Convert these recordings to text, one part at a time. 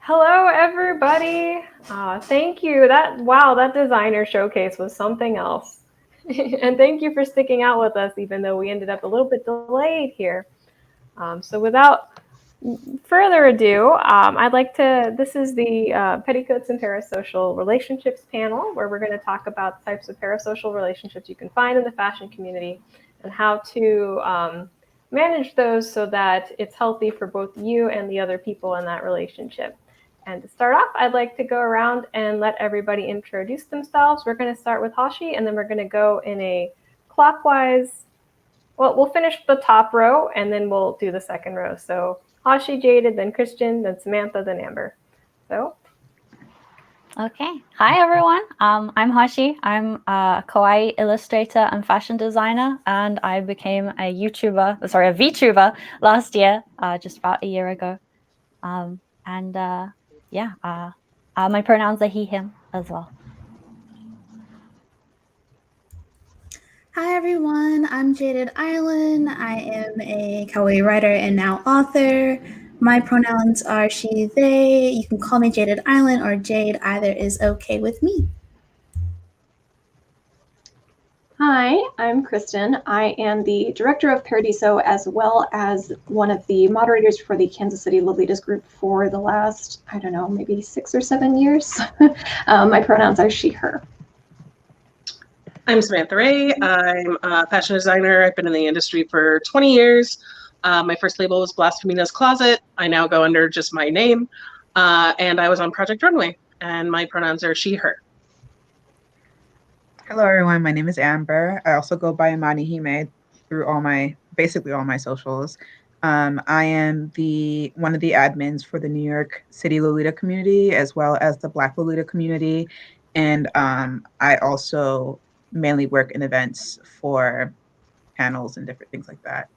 Hello, everybody. Thank you. That designer showcase was something else. And thank you for sticking out with us, even though we ended up a little bit delayed here. So without further ado, this is the Petticoats and Parasocial Relationships panel, where we're going to talk about the types of parasocial relationships you can find in the fashion community and how to manage those so that it's healthy for both you and the other people in that relationship. And to start off, I'd like to go around and let everybody introduce themselves. We're going to start with Hashi, and then we're going to go in a clockwise. Well, we'll finish the top row, and then we'll do the second row. So Hashi, Jaded, then Christian, then Samantha, then Amber. So. Okay. Hi, everyone. I'm Hashi. I'm a kawaii illustrator and fashion designer, and I became a VTuber last year, just about a year ago. My pronouns are he, him as well. Hi everyone, I'm Jaded Island. I am a kawaii writer and now author. My pronouns are she, they. You can call me Jaded Island or Jade, either is okay with me. Hi, I'm Kristen. I am the director of Paradiso as well as one of the moderators for the Kansas City Lolitas group for the last, maybe 6 or 7 years. My pronouns are she, her. I'm Samantha Ray. I'm a fashion designer. I've been in the industry for 20 years. My first label was Blasphemina's Closet. I now go under just my name. And I was on Project Runway, and my pronouns are she, her. Hello, everyone. My name is Amber. I also go by Imani Hime through basically all my socials. I am one of the admins for the New York City Lolita community, as well as the Black Lolita community. And I also mainly work in events for panels and different things like that.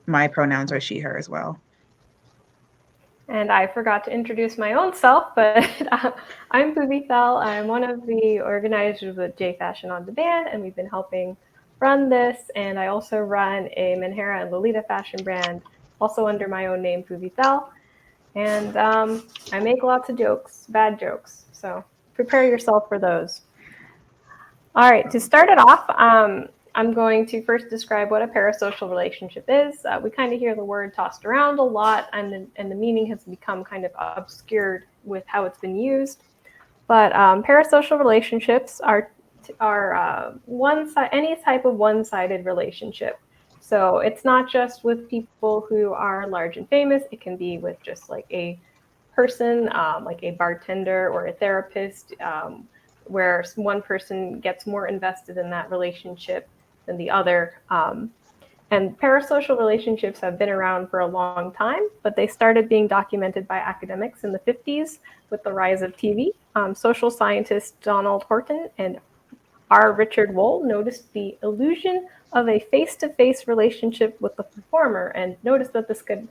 My pronouns are she, her as well. And I forgot to introduce my own self, but I'm Pooby Thel. I'm one of the organizers with J Fashion on Demand, and we've been helping run this. And I also run a Menhera and Lolita fashion brand, also under my own name, Pooby Thel. And I make lots of jokes, bad jokes. So prepare yourself for those. All right, to start it off, I'm going to first describe what a parasocial relationship is. We kind of hear the word tossed around a lot, and the meaning has become kind of obscured with how it's been used. But parasocial relationships are any type of one-sided relationship. So it's not just with people who are large and famous. It can be with just like a person, like a bartender or a therapist, where one person gets more invested in that relationship than the other. And parasocial relationships have been around for a long time, but they started being documented by academics in the 50s with the rise of TV. Social scientist Donald Horton and R. Richard Wohl noticed the illusion of a face-to-face relationship with the performer and noticed that this could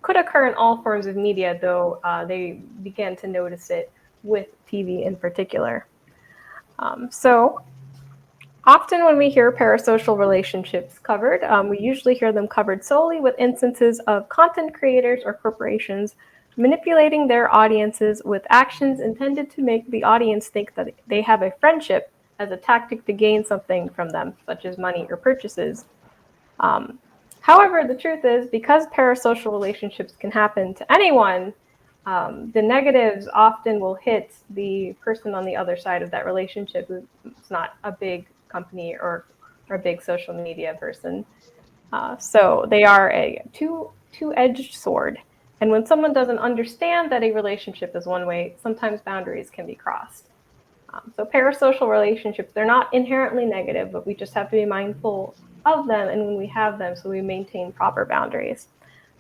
occur in all forms of media, though they began to notice it with TV in particular. So often when we hear parasocial relationships covered, we usually hear them covered solely with instances of content creators or corporations manipulating their audiences with actions intended to make the audience think that they have a friendship as a tactic to gain something from them, such as money or purchases. However, the truth is, because parasocial relationships can happen to anyone, the negatives often will hit the person on the other side of that relationship who's not a big company or a big social media person. So they are a two-edged sword. And when someone doesn't understand that a relationship is one way, sometimes boundaries can be crossed. So parasocial relationships, they're not inherently negative, but we just have to be mindful of them and when we have them, so we maintain proper boundaries.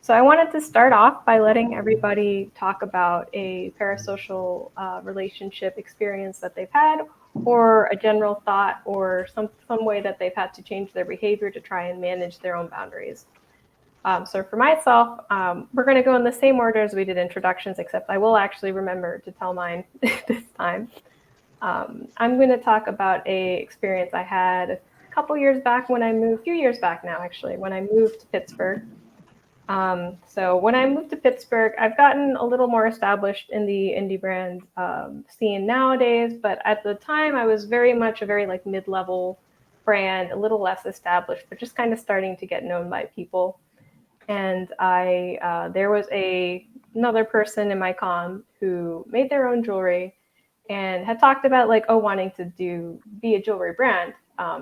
So I wanted to start off by letting everybody talk about a parasocial relationship experience that they've had, or a general thought, or some way that they've had to change their behavior to try and manage their own boundaries. So for myself, we're going to go in the same order as we did introductions, except I will actually remember to tell mine this time. I'm going to talk about a experience I had a couple years back when I moved, a few years back now actually, when I moved to Pittsburgh. So when I moved to Pittsburgh, I've gotten a little more established in the indie brand scene nowadays, but at the time I was very much a very like mid-level brand, a little less established, but just kind of starting to get known by people. And there was another person in my com who made their own jewelry and had talked about like, oh, wanting to be a jewelry brand.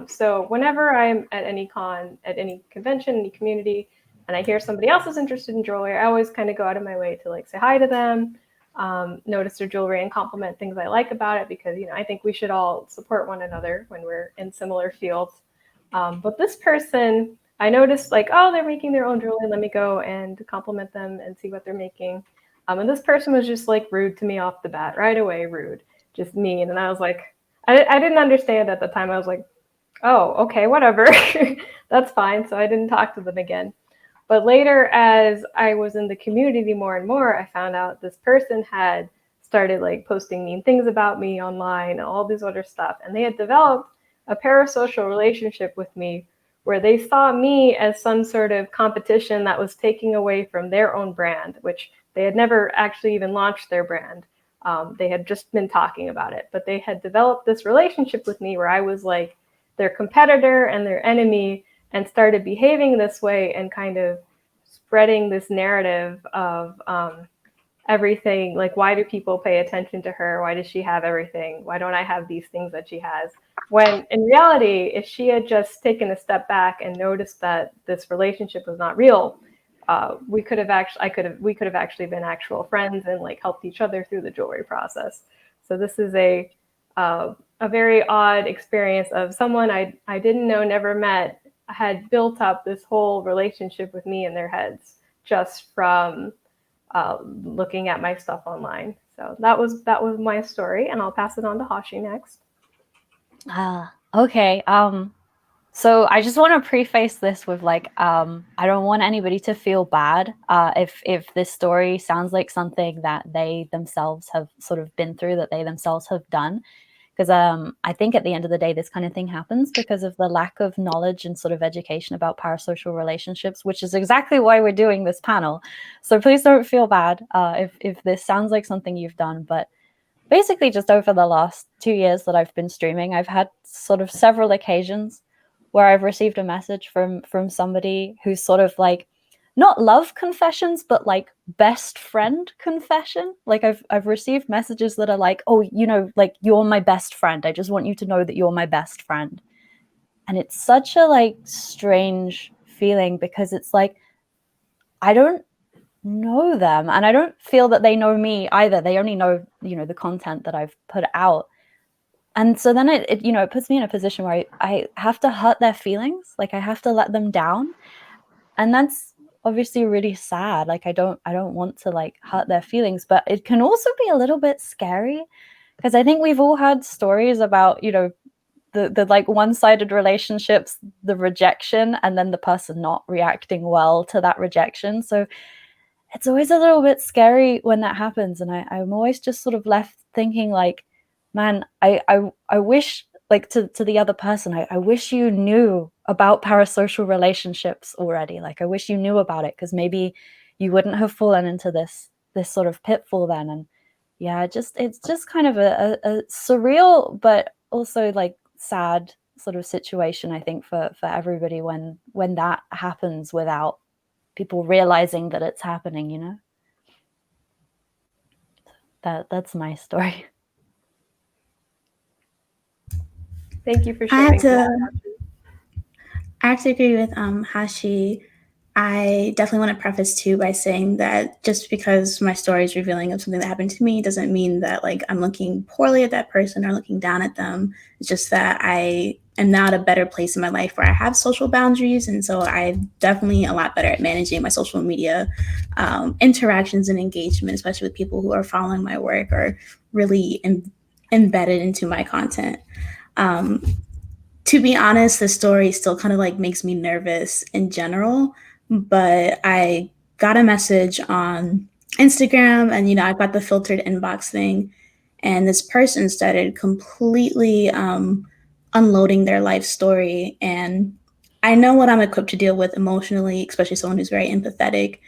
So whenever I'm at any con, at any convention, any community, and I hear somebody else is interested in jewelry, I always kind of go out of my way to like say hi to them, notice their jewelry and compliment things I like about it, because, you know, I think we should all support one another when we're in similar fields. But this person, I noticed like, oh, they're making their own jewelry. Let me go and compliment them and see what they're making. And this person was just like rude to me off the bat, right away, rude, just mean. And I was like, I didn't understand at the time. I was like, oh, okay, whatever. That's fine. So I didn't talk to them again. But later, as I was in the community more and more, I found out this person had started like posting mean things about me online and all this other stuff. And they had developed a parasocial relationship with me where they saw me as some sort of competition that was taking away from their own brand, which they had never actually even launched their brand. They had just been talking about it, but they had developed this relationship with me where I was like their competitor and their enemy, and started behaving this way and kind of spreading this narrative of everything. Like, why do people pay attention to her? Why does she have everything? Why don't I have these things that she has? When in reality, if she had just taken a step back and noticed that this relationship was not real, we could have actually been actual friends and like helped each other through the jewelry process. So this is a very odd experience of someone I didn't know, never met, had built up this whole relationship with me in their heads just from looking at my stuff online. So that was my story, and I'll pass it on to Hashi next. Okay. So I just want to preface this with like, I don't want anybody to feel bad if this story sounds like something that they themselves have sort of been through, that they themselves have done. Because I think at the end of the day, this kind of thing happens because of the lack of knowledge and sort of education about parasocial relationships, which is exactly why we're doing this panel. So please don't feel bad if this sounds like something you've done. But basically, just over the last 2 years that I've been streaming, I've had sort of several occasions where I've received a message from somebody who's sort of like, not love confessions, but like best friend confession. Like I've received messages that are like, oh, you know, like, you're my best friend. I just want you to know that you're my best friend. And it's such a like strange feeling, because it's like, I don't know them and I don't feel that they know me either. They only know, you know, the content that I've put out. And so then it puts me in a position where I have to hurt their feelings. Like I have to let them down. And that's obviously really sad. Like I don't want to like hurt their feelings, but it can also be a little bit scary, because I think we've all had stories about, you know, the like one-sided relationships, the rejection, and then the person not reacting well to that rejection. So it's always a little bit scary when that happens. And I'm always just sort of left thinking like, man, I wish, like, to the other person, I wish you knew about parasocial relationships already. Like, I wish you knew about it, because maybe you wouldn't have fallen into this sort of pitfall then. And yeah, it's just kind of a surreal, but also like sad sort of situation, I think, for everybody when that happens without people realizing that it's happening, you know? That's my story. Thank you for sharing that. I actually agree with Hashi. I definitely want to preface too by saying that just because my story is revealing of something that happened to me doesn't mean that like I'm looking poorly at that person or looking down at them. It's just that I am now at a better place in my life where I have social boundaries, and so I'm definitely a lot better at managing my social media interactions and engagement, especially with people who are following my work or really embedded into my content. To be honest, the story still kind of like makes me nervous in general, but I got a message on Instagram, and, you know, I've got the filtered inbox thing, and this person started completely unloading their life story. And I know what I'm equipped to deal with emotionally, especially someone who's very empathetic.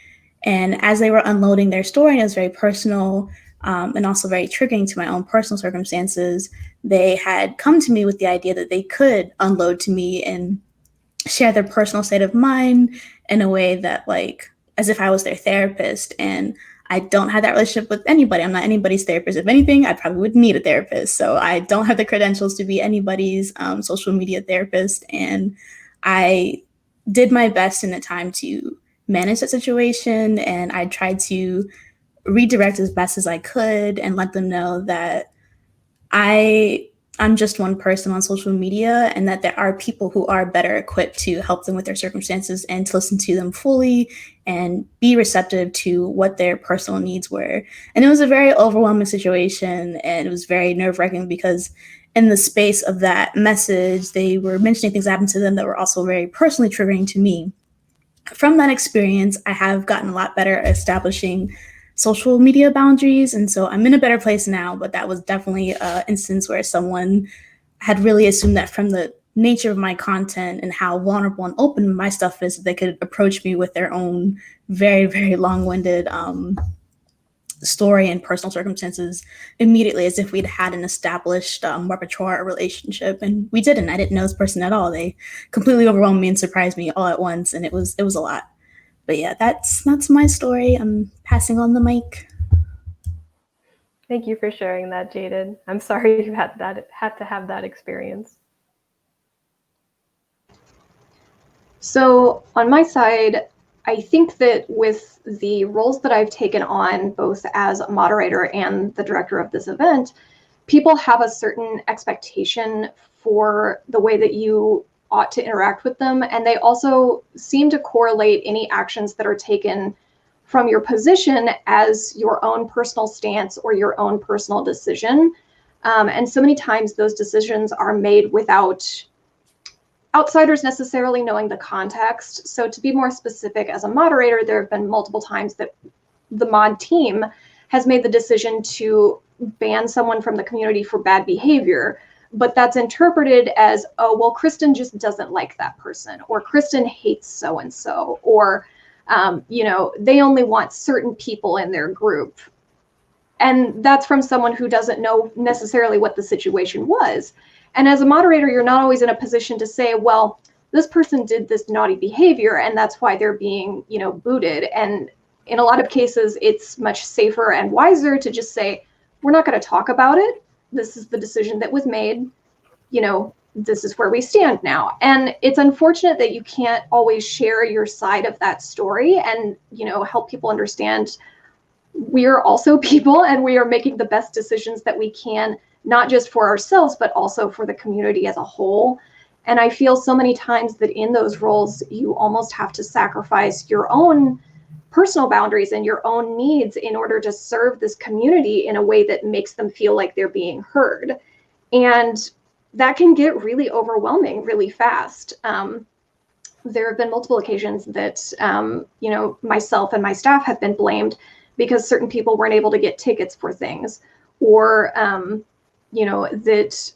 And as they were unloading their story, and it was very personal and also very triggering to my own personal circumstances, they had come to me with the idea that they could unload to me and share their personal state of mind in a way that, like, as if I was their therapist. And I don't have that relationship with anybody. I'm not anybody's therapist. If anything, I probably would need a therapist. So I don't have the credentials to be anybody's social media therapist. And I did my best in the time to manage that situation. And I tried to redirect as best as I could and let them know that I'm just one person on social media, and that there are people who are better equipped to help them with their circumstances and to listen to them fully and be receptive to what their personal needs were. And it was a very overwhelming situation, and it was very nerve-wracking because in the space of that message, they were mentioning things that happened to them that were also very personally triggering to me. From that experience, I have gotten a lot better at establishing social media boundaries. And so I'm in a better place now, but that was definitely an instance where someone had really assumed that from the nature of my content and how vulnerable and open my stuff is, they could approach me with their own very, very long-winded story and personal circumstances immediately, as if we'd had an established repertoire or relationship. And we didn't. I didn't know this person at all. They completely overwhelmed me and surprised me all at once. And it was a lot. But yeah, that's my story. I'm passing on the mic. Thank you for sharing that, Jaded. I'm sorry you had to have that experience. So on my side, I think that with the roles that I've taken on, both as a moderator and the director of this event, people have a certain expectation for the way that you ought to interact with them. And they also seem to correlate any actions that are taken from your position as your own personal stance or your own personal decision. And so many times those decisions are made without outsiders necessarily knowing the context. So to be more specific, as a moderator, there have been multiple times that the mod team has made the decision to ban someone from the community for bad behavior, but that's interpreted as, oh, well, Kristen just doesn't like that person, or Kristen hates so-and-so, or, they only want certain people in their group. And that's from someone who doesn't know necessarily what the situation was. And as a moderator, you're not always in a position to say, well, this person did this naughty behavior and that's why they're being, booted. And in a lot of cases, it's much safer and wiser to just say, we're not going to talk about it. This is the decision that was made. This is where we stand now. And it's unfortunate that you can't always share your side of that story and, help people understand we are also people and we are making the best decisions that we can, not just for ourselves, but also for the community as a whole. And I feel so many times that in those roles, you almost have to sacrifice your own personal boundaries and your own needs in order to serve this community in a way that makes them feel like they're being heard. And that can get really overwhelming really fast. There have been multiple occasions that, myself and my staff have been blamed because certain people weren't able to get tickets for things, or that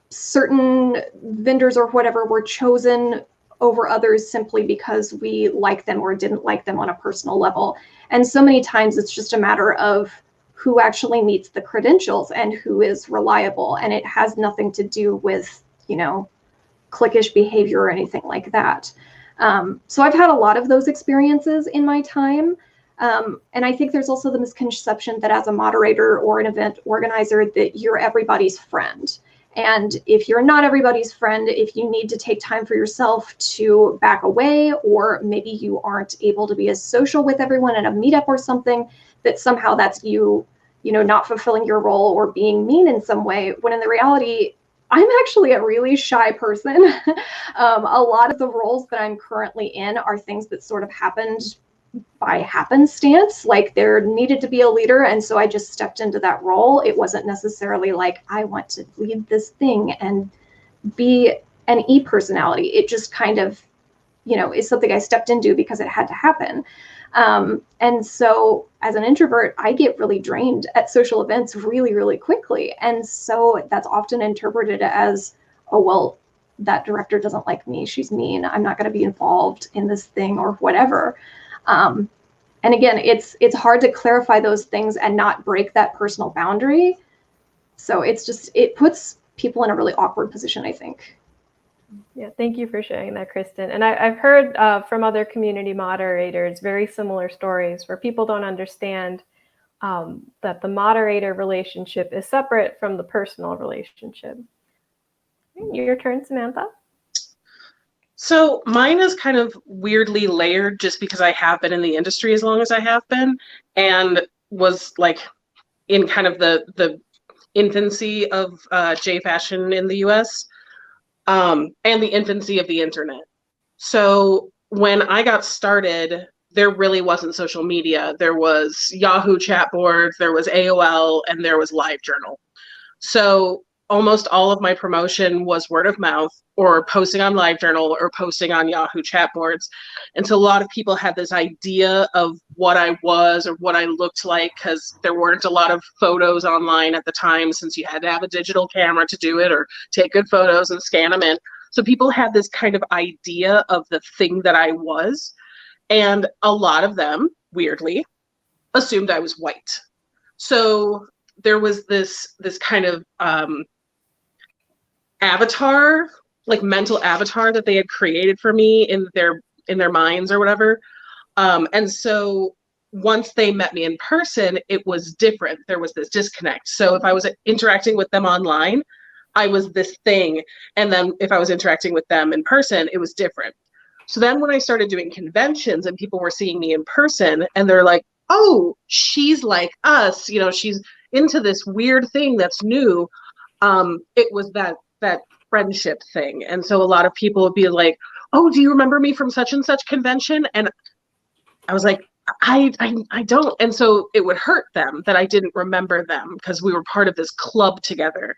certain vendors or whatever were chosen over others simply because we like them or didn't like them on a personal level. And so many times it's just a matter of who actually meets the credentials and who is reliable. And it has nothing to do with, cliquish behavior or anything like that. So I've had a lot of those experiences in my time. And I think there's also the misconception that as a moderator or an event organizer that you're everybody's friend. And if you're not everybody's friend, if you need to take time for yourself to back away, or maybe you aren't able to be as social with everyone at a meetup or something, that somehow that's you, not fulfilling your role or being mean in some way, when in the reality, I'm actually a really shy person. A lot of the roles that I'm currently in are things that sort of happened by happenstance, like there needed to be a leader, and so I just stepped into that role. It wasn't necessarily like I want to lead this thing and be an e-personality. It just kind of, is something I stepped into because it had to happen. And so as an introvert, I get really drained at social events really, really quickly. And so that's often interpreted as, oh, well, that director doesn't like me, she's mean, I'm not going to be involved in this thing or whatever. And again, it's hard to clarify those things and not break that personal boundary. So it puts people in a really awkward position, I think. Yeah, thank you for sharing that, Kristen. And I've heard from other community moderators very similar stories where people don't understand that the moderator relationship is separate from the personal relationship. Your turn, Samantha. So mine is kind of weirdly layered just because I have been in the industry as long as I have been, and was like in kind of the infancy of J fashion in the US, and the infancy of the internet. So when I got started, there really wasn't social media. There was Yahoo chat boards, there was AOL, and there was LiveJournal. So almost all of my promotion was word of mouth or posting on LiveJournal or posting on Yahoo chat boards. And so a lot of people had this idea of what I was or what I looked like, because there weren't a lot of photos online at the time, since you had to have a digital camera to do it or take good photos and scan them in. So people had this kind of idea of the thing that I was. And a lot of them, weirdly, assumed I was white. So there was this kind of avatar, like mental avatar that they had created for me in their minds or whatever. And so once they met me in person, it was different. There was this disconnect. So if I was interacting with them online, I was this thing. And then if I was interacting with them in person, it was different. So then when I started doing conventions and people were seeing me in person and they're like, oh, she's like us, you know, she's into this weird thing that's new. It was that friendship thing. And so a lot of people would be like, oh, do you remember me from such and such convention? And I was like, I don't. And so it would hurt them that I didn't remember them because we were part of this club together.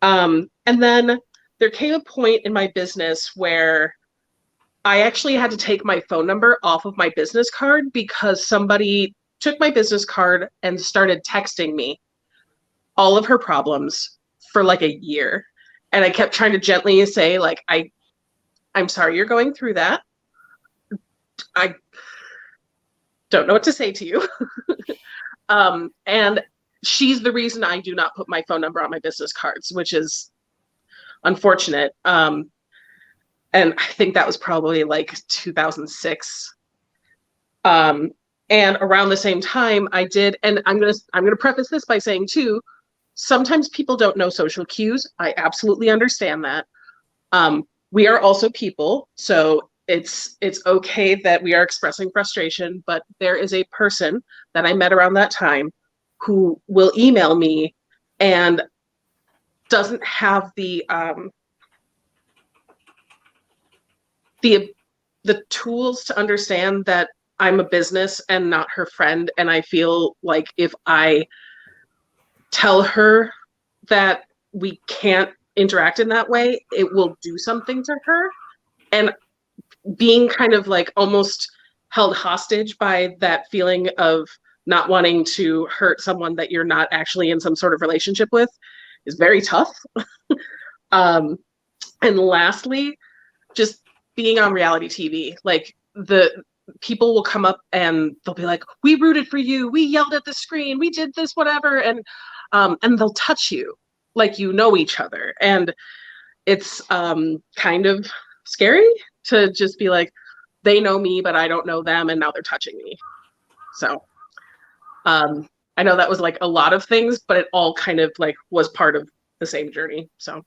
And then there came a point in my business where I actually had to take my phone number off of my business card because somebody took my business card and started texting me all of her problems for like a year. And I kept trying to gently say, like, I'm sorry you're going through that. I don't know what to say to you. And she's the reason I do not put my phone number on my business cards, which is unfortunate. And I think that was probably like 2006. And around the same time I did, and I'm gonna preface this by saying too, sometimes people don't know social cues. I absolutely understand that. We are also people, so it's okay that we are expressing frustration, but there is a person that I met around that time who will email me and doesn't have the tools to understand that I'm a business and not her friend. And I feel like if I tell her that we can't interact in that way, it will do something to her. And being kind of like almost held hostage by that feeling of not wanting to hurt someone that you're not actually in some sort of relationship with is very tough. And lastly, just being on reality TV, like the people will come up and they'll be like, we rooted for you, we yelled at the screen, we did this, whatever. And they'll touch you like you know each other. And it's kind of scary to just be like, they know me, but I don't know them, and now they're touching me. So I know that was like a lot of things, but it all kind of like was part of the same journey. So.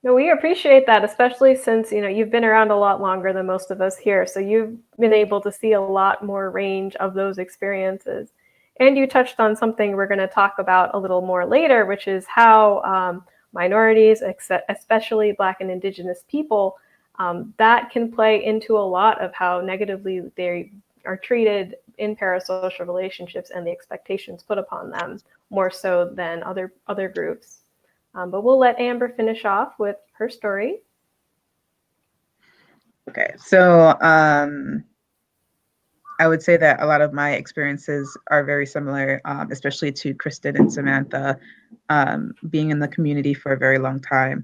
No, we appreciate that, especially since, you know, you've been around a lot longer than most of us here. So you've been able to see a lot more range of those experiences. And you touched on something we're going to talk about a little more later, which is how minorities, especially Black and Indigenous people, that can play into a lot of how negatively they are treated in parasocial relationships and the expectations put upon them more so than other groups. But we'll let Amber finish off with her story. Okay, so I would say that a lot of my experiences are very similar, especially to Kristen and Samantha, being in the community for a very long time.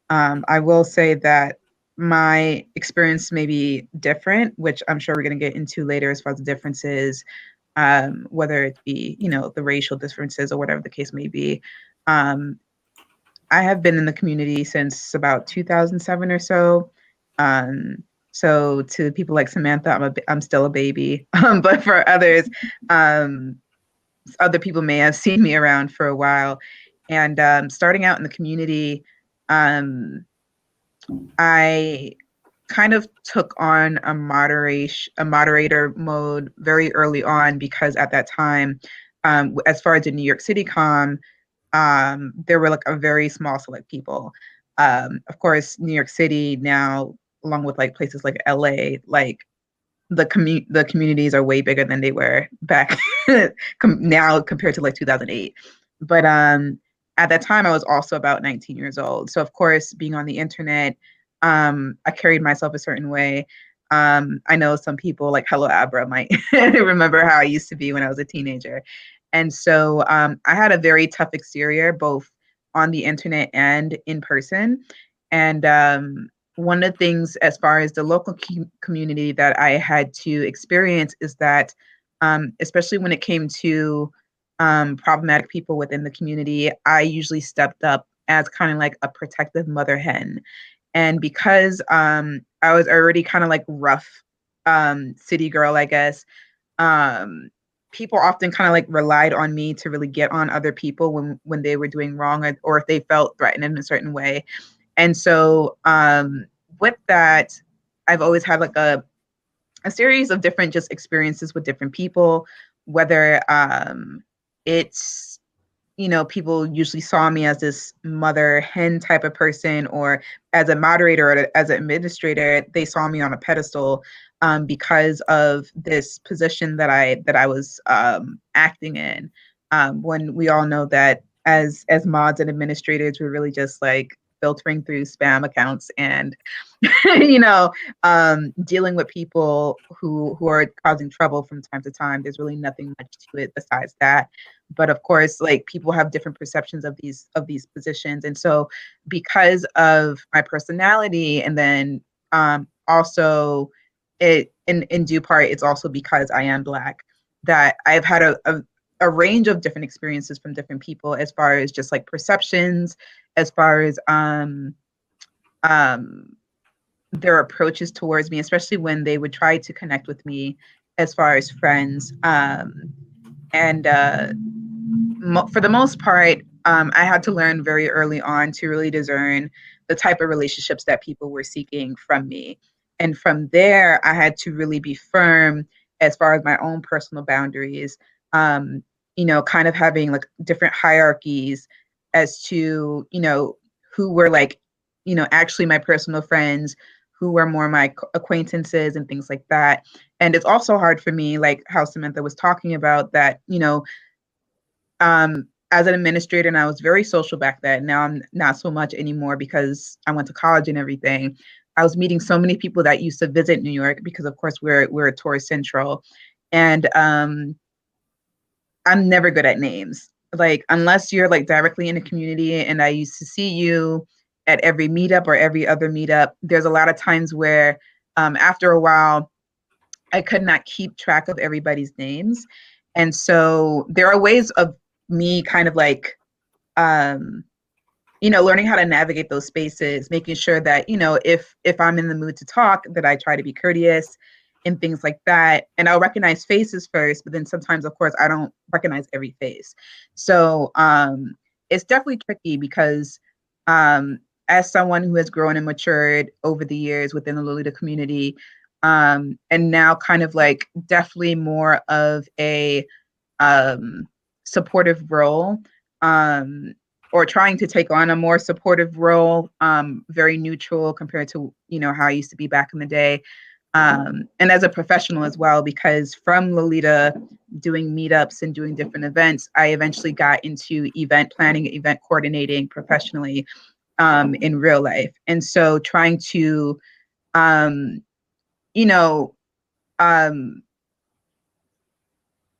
I will say that my experience may be different, which I'm sure we're going to get into later as far as the differences, whether it be, the racial differences or whatever the case may be. Um, I have been in the community since about 2007 or so. Um, so to people like Samantha, I'm still a baby. But for others, um, other people may have seen me around for a while. And starting out in the community, um, I kind of took on a moderator mode very early on because at that time, as far as the New York City there were like a very small select people. Of course, New York City now, along with like places like LA, like the communities are way bigger than they were back now compared to like 2008. But at that time, I was also about 19 years old. So of course, being on the internet, I carried myself a certain way. I know some people like Hello Abra might remember how I used to be when I was a teenager. And so I had a very tough exterior, both on the internet and in person. And one of the things as far as the local community that I had to experience is that, especially when it came to problematic people within the community, I usually stepped up as kind of like a protective mother hen. And because I was already kind of like rough city girl, I guess, um, people often kind of like relied on me to really get on other people when they were doing wrong, or if they felt threatened in a certain way. And so with that, I've always had like a series of different just experiences with different people, whether it's, people usually saw me as this mother hen type of person, or as a moderator or as an administrator, they saw me on a pedestal because of this position that I was acting in. When we all know that as mods and administrators, we're really just like filtering through spam accounts and dealing with people who are causing trouble from time to time. There's really nothing much to it besides that. But of course, like people have different perceptions of these positions. And so because of my personality, and then also it in due part, it's also because I am Black, that I've had a range of different experiences from different people as far as just like perceptions, as far as um their approaches towards me, especially when they would try to connect with me as far as friends. And For the most part, I had to learn very early on to really discern the type of relationships that people were seeking from me. And from there, I had to really be firm as far as my own personal boundaries, kind of having like different hierarchies as to, who were like, actually my personal friends, who were more my acquaintances and things like that. And it's also hard for me, like how Samantha was talking about that, as an administrator, and I was very social back then. Now I'm not so much anymore because I went to college and everything. I was meeting so many people that used to visit New York because, of course, we're a tourist central, and I'm never good at names. Like unless you're like directly in the community, and I used to see you at every meetup or every other meetup. There's a lot of times where, after a while, I could not keep track of everybody's names. And so there are ways of me kind of like, um, learning how to navigate those spaces, making sure that, if I'm in the mood to talk, that I try to be courteous and things like that. And I'll recognize faces first, but then sometimes, of course, I don't recognize every face. So it's definitely tricky because as someone who has grown and matured over the years within the Lolita community, and now kind of like definitely more of a supportive role, or trying to take on a more supportive role, very neutral compared to, how I used to be back in the day. And as a professional as well, because from Lolita doing meetups and doing different events, I eventually got into event planning, event coordinating professionally in real life. And so trying to, you know, um,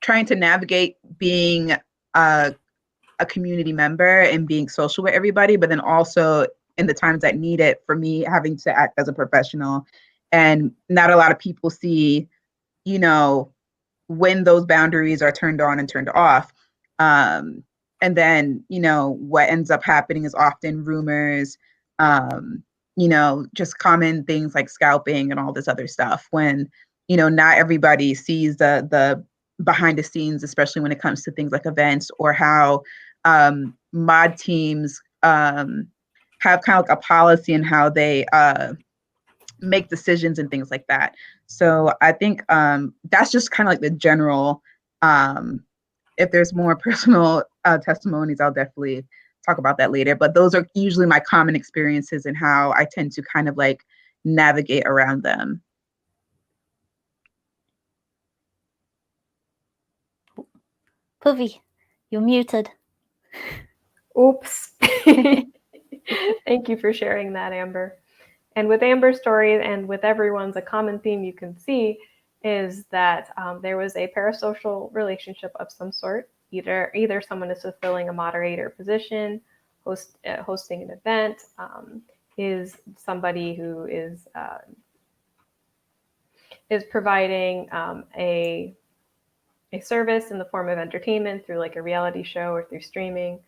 trying to navigate being a community member and being social with everybody, but then also in the times that need it, for me having to act as a professional. And not a lot of people see, you know, when those boundaries are turned on and turned off. And then, you know, what ends up happening is often rumors, you know, just common things like scalping and all this other stuff, when, you know, not everybody sees the behind the scenes, especially when it comes to things like events, or how mod teams have kind of like a policy in how they make decisions and things like that. So I think that's just kind of like the general. If there's more personal testimonies, I'll definitely talk about that later. But those are usually my common experiences and how I tend to kind of like navigate around them. Puvi, you're muted. Oops. Thank you for sharing that, Amber. And with Amber's story and with everyone's, a common theme you can see is that there was a parasocial relationship of some sort. Either someone is fulfilling a moderator position, hosting an event, is somebody who is providing a service in the form of entertainment through like a reality show or through streaming,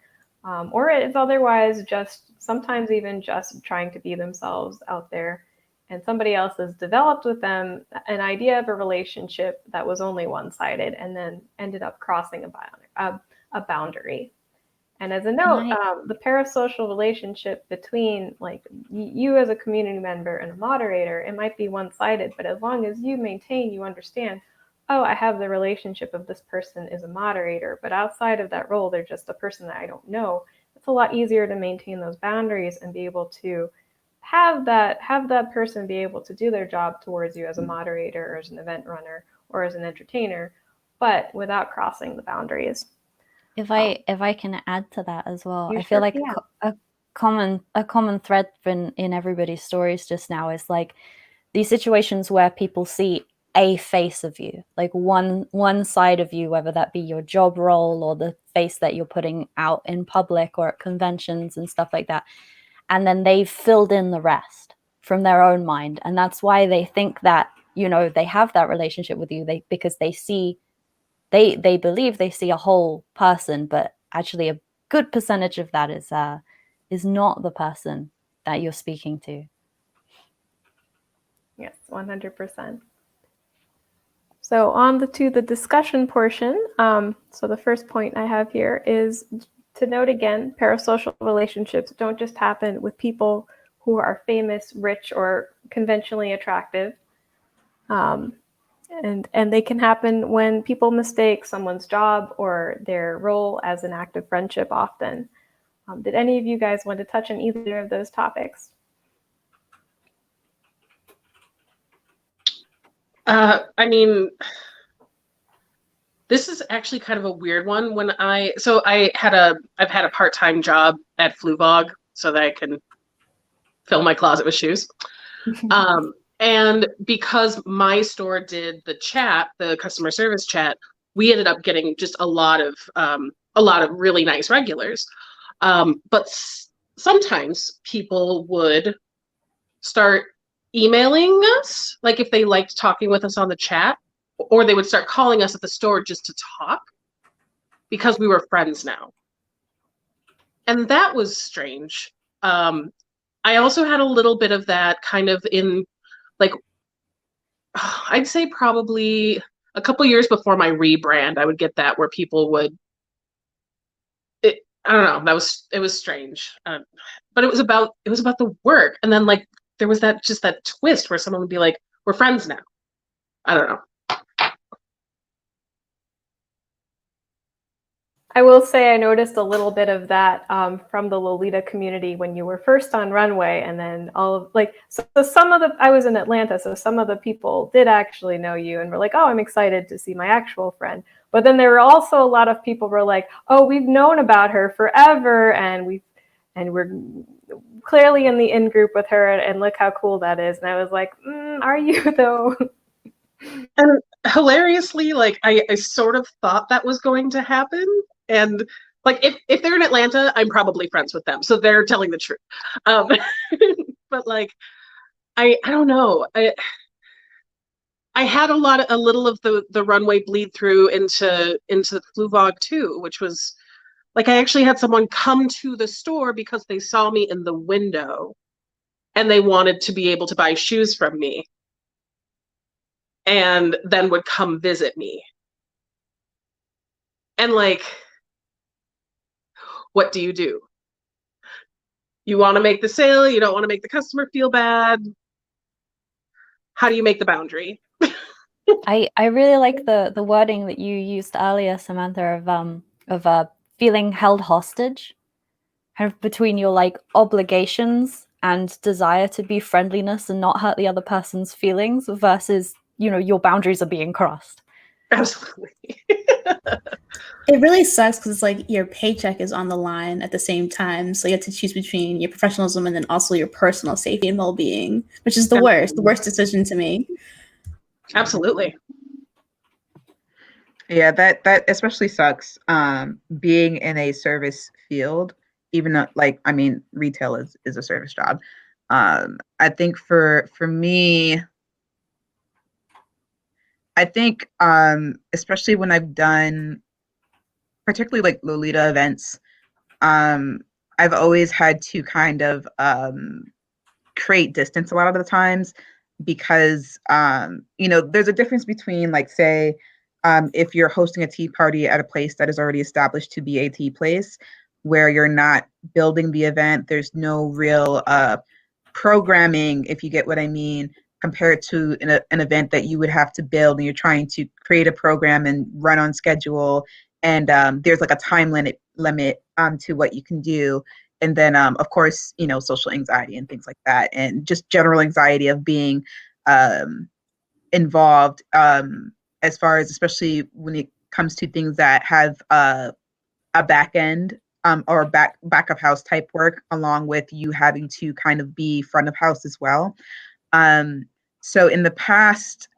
or it's otherwise just sometimes even just trying to be themselves out there, and somebody else has developed with them an idea of a relationship that was only one-sided and then ended up crossing a boundary. And as a note, the parasocial relationship between like you as a community member and a moderator, it might be one-sided, but as long as you understand, oh, I have the relationship of this person is a moderator, but outside of that role, they're just a person that I don't know. It's a lot easier to maintain those boundaries and be able to have that person be able to do their job towards you as a moderator or as an event runner or as an entertainer, but without crossing the boundaries. If I can add to that as well, I sure feel like can. a common thread in everybody's stories just now is like these situations where people see a face of you, like one side of you, whether that be your job role or the face that you're putting out in public or at conventions and stuff like that. And then they've filled in the rest from their own mind. And that's why they think that, you know, they have that relationship with you, because they believe they see a whole person, but actually a good percentage of that is not the person that you're speaking to. Yes, 100%. So on to the discussion portion. So the first point I have here is to note again, parasocial relationships don't just happen with people who are famous, rich, or conventionally attractive. And they can happen when people mistake someone's job or their role as an act of friendship often. Did any of you guys want to touch on either of those topics? I mean, this is actually kind of a weird one. I've had a part-time job at Fluvog so that I can fill my closet with shoes. And because my store did the customer service chat, we ended up getting just a lot of really nice regulars. But sometimes people would start emailing us, like if they liked talking with us on the chat, or they would start calling us at the store just to talk because we were friends now. And that was strange. I also had a little bit of that kind of in, like, I'd say probably a couple years before my rebrand, I would get that where people would, I don't know, it was strange. But it was about the work. And then like, there was that twist where someone would be like, we're friends now. I don't know. I will say I noticed a little bit of that from the Lolita community when you were first on Runway, and then I was in Atlanta, so some of the people did actually know you and were like, oh, I'm excited to see my actual friend. But then there were also a lot of people who were like, oh, we've known about her forever, and we're clearly in the in-group with her, and look how cool that is. And I was like, are you though? And hilariously, like I sort of thought that was going to happen. And Like if they're in Atlanta, I'm probably friends with them, so they're telling the truth. But like, I don't know. I had a little of the runway bleed through into the flu vlog too, which was like I actually had someone come to the store because they saw me in the window and they wanted to be able to buy shoes from me and then would come visit me. And like, what do? You want to make the sale, you don't want to make the customer feel bad. How do you make the boundary? I really like the wording that you used earlier, Samantha, of feeling held hostage, kind of between your like obligations and desire to be friendliness and not hurt the other person's feelings versus, you know, your boundaries are being crossed. Absolutely. It really sucks because it's like your paycheck is on the line at the same time. So you have to choose between your professionalism and then also your personal safety and well-being, which is the worst decision to make. Absolutely. Yeah, that especially sucks. Being in a service field, even though, like, I mean, retail is a service job. I think for me, I think especially when I've done particularly like Lolita events, I've always had to kind of create distance a lot of the times because you know, there's a difference between like say if you're hosting a tea party at a place that is already established to be a tea place where you're not building the event, there's no real programming, if you get what I mean, compared to an event that you would have to build and you're trying to create a program and run on schedule, and there's like a time limit to what you can do. And then of course, you know, social anxiety and things like that, and just general anxiety of being involved as far as, especially when it comes to things that have a back end or back of house type work, along with you having to kind of be front of house as well. So in the past,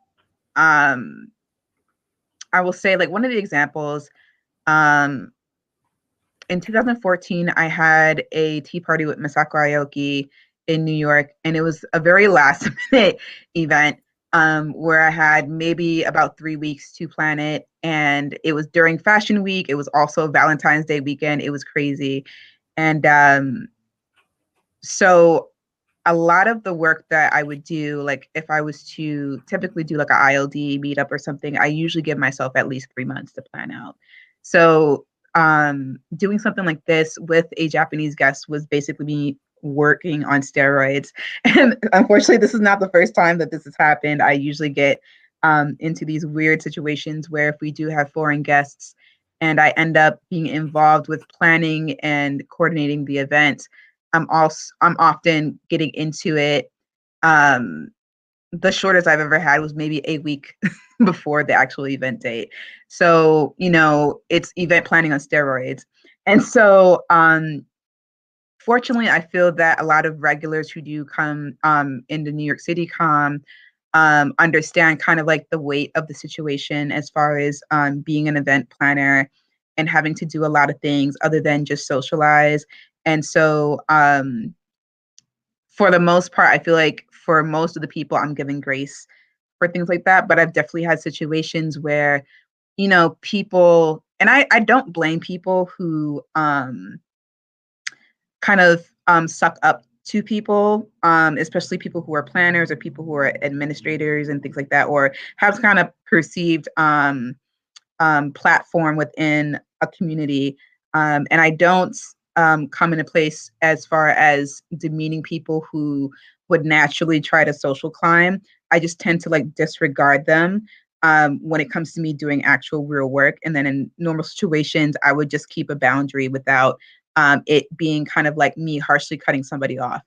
I will say like one of the examples, in 2014, I had a tea party with Misako Aoki in New York, and it was a very last minute event where I had maybe about 3 weeks to plan it. And it was during Fashion Week. It was also Valentine's Day weekend. It was crazy. And so a lot of the work that I would do, like if I was to typically do like an ILD meetup or something, I usually give myself at least 3 months to plan out. So doing something like this with a Japanese guest was basically me working on steroids. And unfortunately, this is not the first time that this has happened. I usually get into these weird situations where if we do have foreign guests and I end up being involved with planning and coordinating the event, I'm often getting into it. The shortest I've ever had was maybe a week before the actual event date. So, you know, it's event planning on steroids. And so, fortunately, I feel that a lot of regulars who do come into New York City understand kind of like the weight of the situation as far as being an event planner and having to do a lot of things other than just socialize. And so, for the most part, I feel like for most of the people, I'm giving grace for things like that. But I've definitely had situations where, you know, people, and I don't blame people who kind of suck up to people, especially people who are planners or people who are administrators and things like that, or have kind of perceived platform within a community. And I don't come in a place as far as demeaning people who would naturally try to social climb. I just tend to like disregard them when it comes to me doing actual real work. And then in normal situations, I would just keep a boundary without it being kind of like me harshly cutting somebody off.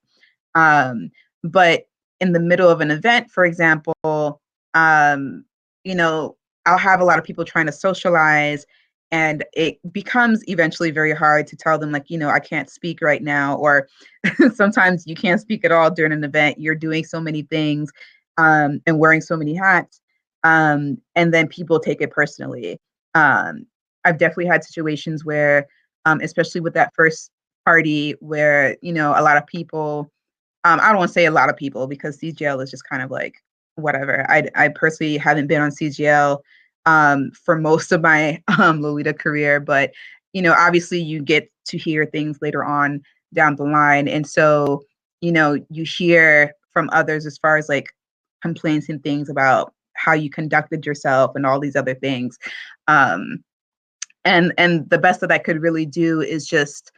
But in the middle of an event, for example, you know, I'll have a lot of people trying to socialize, and it becomes eventually very hard to tell them, like, you know, I can't speak right now, or sometimes you can't speak at all during an event. You're doing so many things and wearing so many hats, and then people take it personally. I've definitely had situations where especially with that first party where, you know, a lot of people, I don't want to say a lot of people because CGL is just kind of like whatever. I personally haven't been on CGL for most of my Lolita career, but you know, obviously you get to hear things later on down the line, and so you know, you hear from others as far as like complaints and things about how you conducted yourself and all these other things. Um, and the best that I could really do is just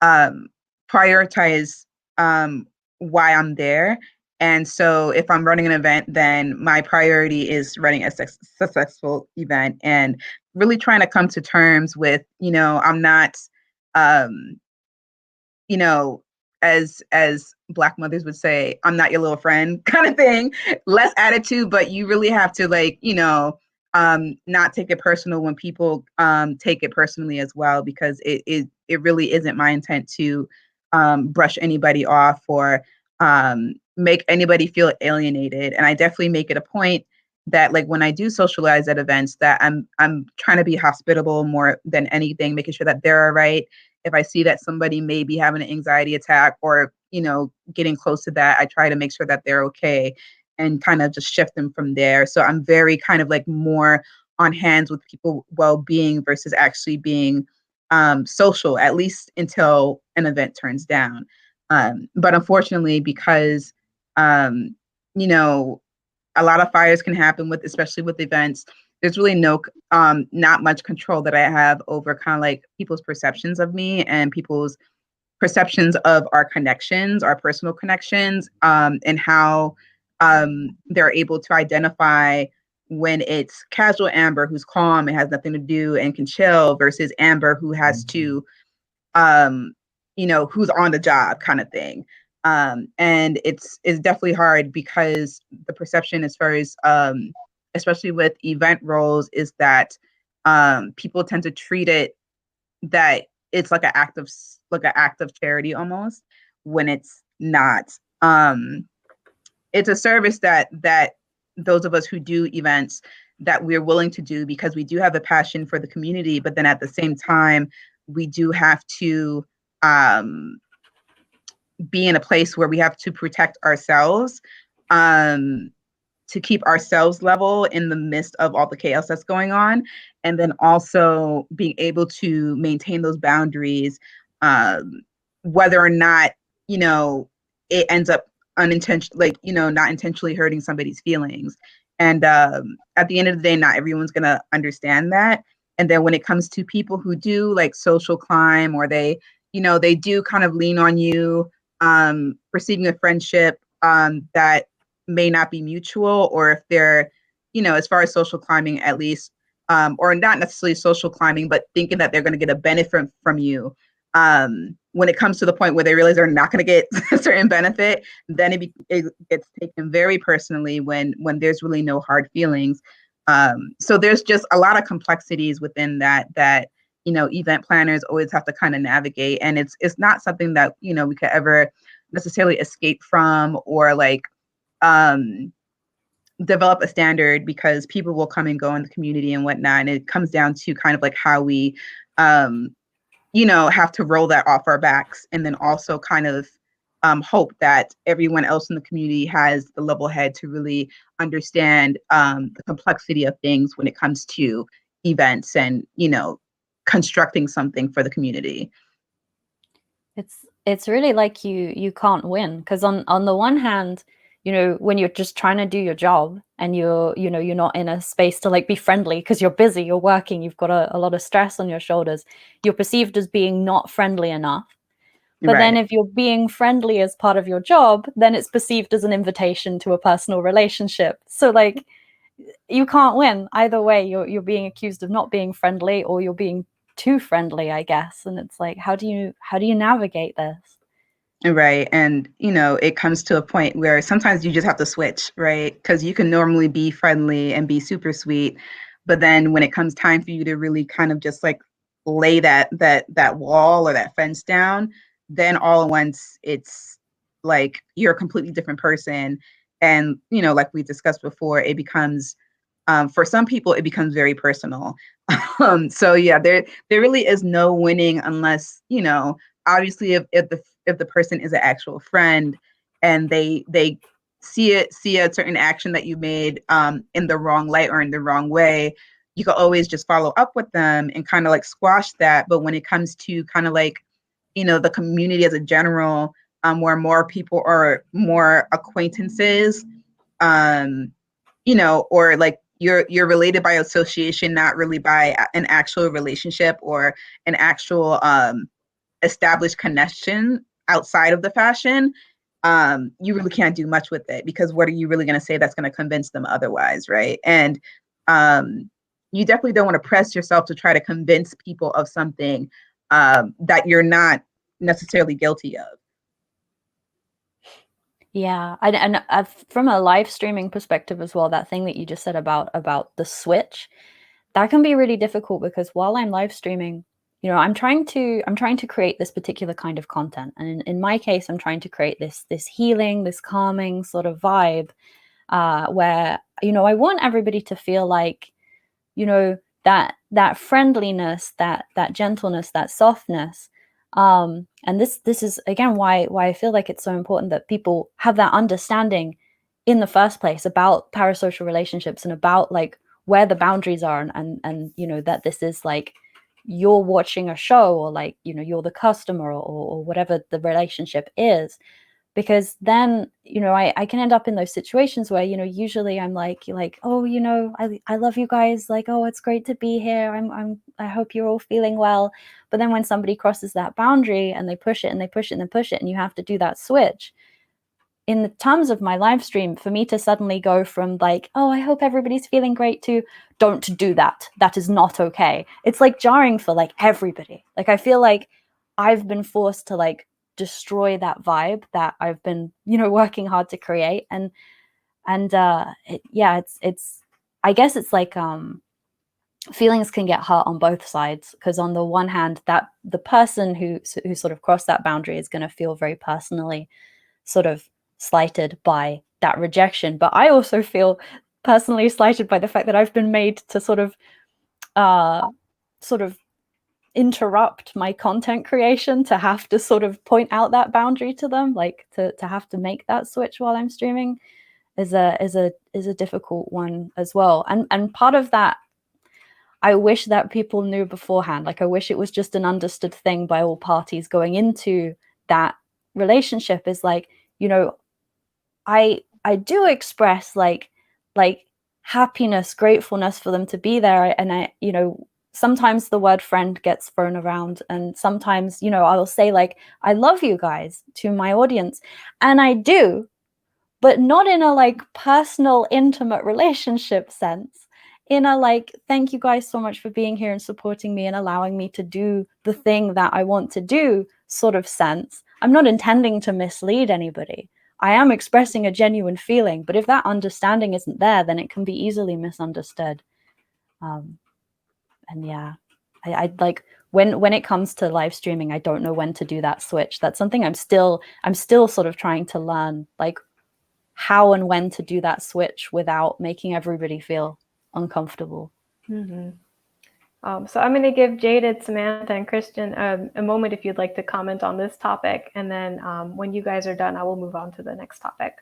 um, prioritize why I'm there. And so if I'm running an event, then my priority is running a successful event and really trying to come to terms with, you know, I'm not, um, you know, as Black mothers would say, I'm not your little friend kind of thing. Less attitude, but you really have to like, you know, not take it personal when people take it personally as well, because it really isn't my intent to brush anybody off or make anybody feel alienated. And I definitely make it a point that like when I do socialize at events that I'm trying to be hospitable more than anything, making sure that they're all right. If I see that somebody may be having an anxiety attack or, you know, getting close to that, I try to make sure that they're okay and kind of just shift them from there. So I'm very kind of like more on hands with people well-being versus actually being social, at least until an event turns down. But unfortunately, because you know, a lot of fires can happen with, especially with events. There's really not much control that I have over kind of like people's perceptions of me and people's perceptions of our connections, our personal connections, and how they're able to identify when it's casual Amber who's calm and has nothing to do and can chill versus Amber who has to um, you know, who's on the job kind of thing. And it's definitely hard because the perception as far as especially with event roles is that people tend to treat it that it's like an act of charity almost when it's not. It's a service that those of us who do events that we're willing to do because we do have a passion for the community, but then at the same time we do have to um, be in a place where we have to protect ourselves, um, to keep ourselves level in the midst of all the chaos that's going on, and then also being able to maintain those boundaries, whether or not, you know, it ends up unintentionally, like, you know, not intentionally hurting somebody's feelings. And at the end of the day, not everyone's gonna understand that. And then when it comes to people who do like social climb, or they, you know, they do kind of lean on you, perceiving a friendship that may not be mutual, or if they're, you know, as far as social climbing at least, or not necessarily social climbing, but thinking that they're going to get a benefit from you. When it comes to the point where they realize they're not going to get a certain benefit, then it gets taken very personally when there's really no hard feelings. So there's just a lot of complexities within that, you know, event planners always have to kind of navigate. And it's not something that, you know, we could ever necessarily escape from or like um, develop a standard, because people will come and go in the community and whatnot. And it comes down to kind of like how we, um, you know, have to roll that off our backs, and then also kind of hope that everyone else in the community has the level head to really understand the complexity of things when it comes to events and, you know, constructing something for the community. It's really like you can't win, because on the one hand, you know, when you're just trying to do your job and you're not in a space to like be friendly because you're busy, you're working, you've got a lot of stress on your shoulders, you're perceived as being not friendly enough. But then Right. if you're being friendly as part of your job, then it's perceived as an invitation to a personal relationship. So like you can't win either way. You're being accused of not being friendly, or you're being too friendly, I guess. And it's like, how do you navigate this? Right. And, you know, it comes to a point where sometimes you just have to switch, right? Because you can normally be friendly and be super sweet. But then when it comes time for you to really kind of just like lay that wall or that fence down, then all at once it's like you're a completely different person. And, you know, like we discussed before, it becomes For some people, it becomes very personal. So yeah, there really is no winning unless, you know, obviously if the person is an actual friend and they see a certain action that you made in the wrong light or in the wrong way, you can always just follow up with them and kind of like squash that. But when it comes to kind of like, you know, the community as a general, where more people are more acquaintances, you know, or like you're related by association, not really by an actual relationship or an actual established connection outside of the fashion, you really can't do much with it, because what are you really going to say that's going to convince them otherwise, right? And you definitely don't want to press yourself to try to convince people of something that you're not necessarily guilty of. Yeah, and from a live streaming perspective as well, that thing that you just said about the switch, that can be really difficult, because while I'm live streaming, you know, I'm trying to create this particular kind of content, and in my case, I'm trying to create this healing, this calming sort of vibe, where, you know, I want everybody to feel like, you know, that friendliness, that gentleness, that softness. And this is again why I feel like it's so important that people have that understanding in the first place about parasocial relationships and about like where the boundaries are, and you know, that this is like you're watching a show, or like, you know, you're the customer, or whatever the relationship is. Because then, you know, I can end up in those situations where, you know, usually I'm like, oh, you know, I love you guys, like, oh, it's great to be here, I hope you're all feeling well. But then when somebody crosses that boundary and they push it and they push it and they push it, and you have to do that switch, in the terms of my live stream, for me to suddenly go from like, oh, I hope everybody's feeling great, to don't do that, that is not okay, it's like jarring for like everybody. Like, I feel like I've been forced to like destroy that vibe that I've been, you know, working hard to create. And it's I guess it's like feelings can get hurt on both sides, because on the one hand, that the person who sort of crossed that boundary is going to feel very personally sort of slighted by that rejection, but I also feel personally slighted by the fact that I've been made to sort of interrupt my content creation, to have to sort of point out that boundary to them, like to have to make that switch while I'm streaming is a difficult one as well. And part of that, I wish that people knew beforehand. Like, I wish it was just an understood thing by all parties going into that relationship, is like, you know, I do express like happiness, gratefulness for them to be there. And I, you know, sometimes the word friend gets thrown around, and sometimes, you know, I will say like, I love you guys to my audience. And I do, but not in a like personal, intimate relationship sense, in a like, thank you guys so much for being here and supporting me and allowing me to do the thing that I want to do sort of sense. I'm not intending to mislead anybody. I am expressing a genuine feeling, but if that understanding isn't there, then it can be easily misunderstood. And yeah, I like when it comes to live streaming, I don't know when to do that switch. That's something I'm still sort of trying to learn, like how and when to do that switch without making everybody feel uncomfortable. Mm-hmm. So I'm going to give Jaded, Samantha, and Christian a moment if you'd like to comment on this topic. And then when you guys are done, I will move on to the next topic.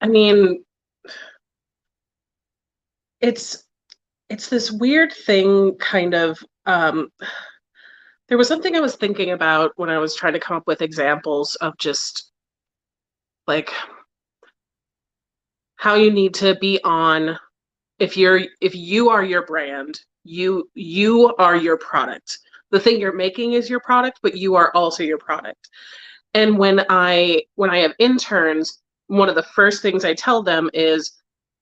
I mean, it's this weird thing, kind of. There was something I was thinking about when I was trying to come up with examples of just like how you need to be on. If you are your brand, you are your product. The thing you're making is your product, but you are also your product. And when I have interns, one of the first things I tell them is,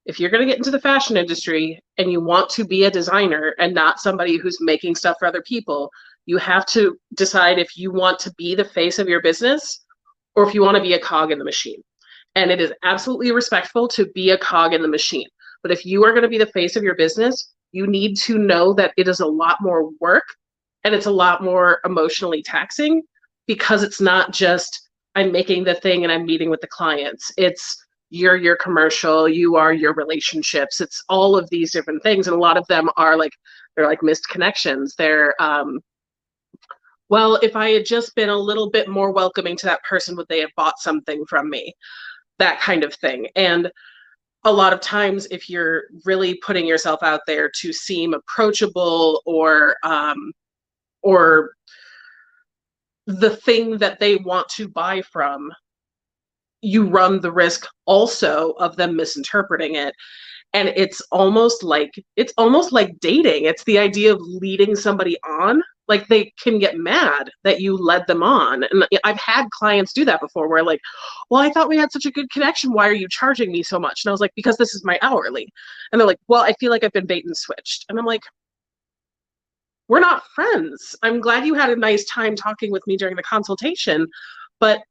if you're going to get into the fashion industry and you want to be a designer and not somebody who's making stuff for other people, you have to decide if you want to be the face of your business or if you want to be a cog in the machine. And it is absolutely respectful to be a cog in the machine. But if you are going to be the face of your business, you need to know that it is a lot more work and it's a lot more emotionally taxing, because it's not just I'm making the thing and I'm meeting with the clients. It's you're your commercial, you are your relationships. It's all of these different things. And a lot of them are like, they're like missed connections. They're, well, if I had just been a little bit more welcoming to that person, would they have bought something from me? That kind of thing. And a lot of times, if you're really putting yourself out there to seem approachable or the thing that they want to buy from, you run the risk also of them misinterpreting it. And it's almost like dating. It's the idea of leading somebody on. Like, they can get mad that you led them on. And I've had clients do that before, where like, well, I thought we had such a good connection. Why are you charging me so much? And I was like, because this is my hourly. And they're like, well, I feel like I've been bait and switched. And I'm like, we're not friends. I'm glad you had a nice time talking with me during the consultation, but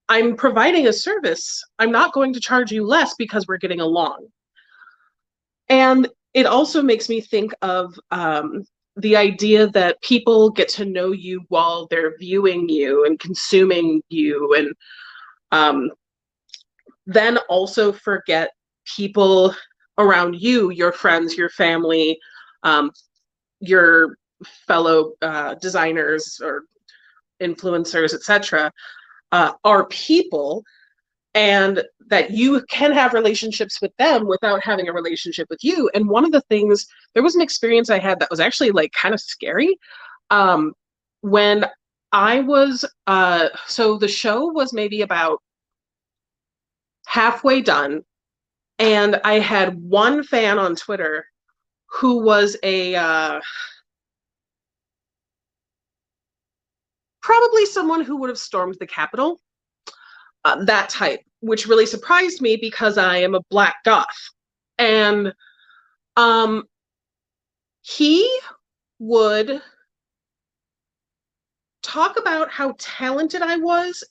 I'm providing a service. I'm not going to charge you less because we're getting along. And it also makes me think of the idea that people get to know you while they're viewing you and consuming you, and then also forget people around you, your friends, your family, your fellow designers or influencers, etc., are people, and that you can have relationships with them without having a relationship with you. And one of the things, there was an experience I had that was actually like kind of scary. When I was, so the show was maybe about halfway done, and I had one fan on Twitter who was probably someone who would have stormed the Capitol. That type, which really surprised me because I am a Black goth. And he would talk about how talented I was,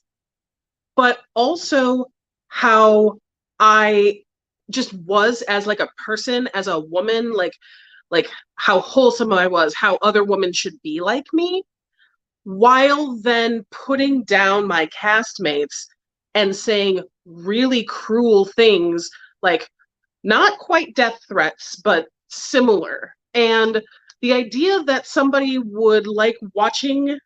but also how I just was as like a person, as a woman, like how wholesome I was, how other women should be like me, while then putting down my castmates and saying really cruel things, like not quite death threats, but similar. And the idea that somebody would like watching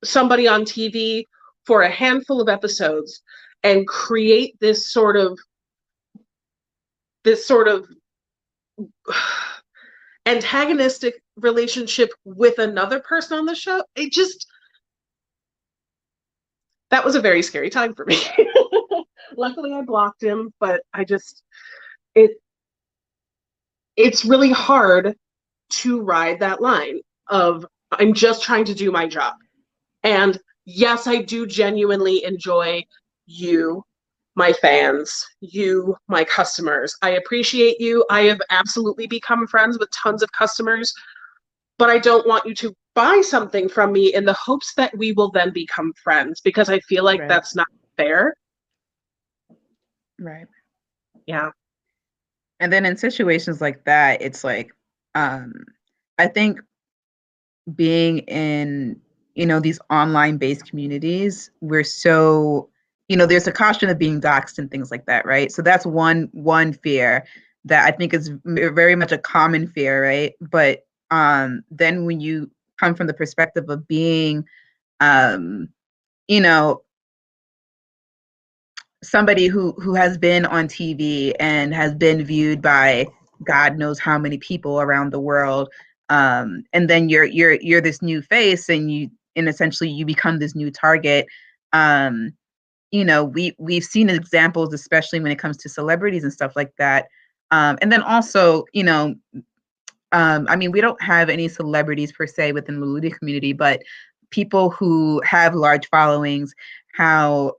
somebody on TV for a handful of episodes and create this sort of antagonistic relationship with another person on the show, that was a very scary time for me. Luckily, I blocked him, but it's really hard to ride that line of, I'm just trying to do my job. And yes, I do genuinely enjoy you, my fans, you, my customers. I appreciate you. I have absolutely become friends with tons of customers, but I don't want you to buy something from me in the hopes that we will then become friends, because I feel like that's not fair. Right. Yeah. And then in situations like that, it's like, I think being in, these online based communities, we're so, there's a caution of being doxxed and things like that, right? So that's one fear that I think is very much a common fear, right? But then when you come from the perspective of being, somebody who has been on TV and has been viewed by God knows how many people around the world, and then you're this new face, and essentially you become this new target. We've seen examples, especially when it comes to celebrities and stuff like that. And then also, I mean, we don't have any celebrities per se within the Lolita community, but people who have large followings, how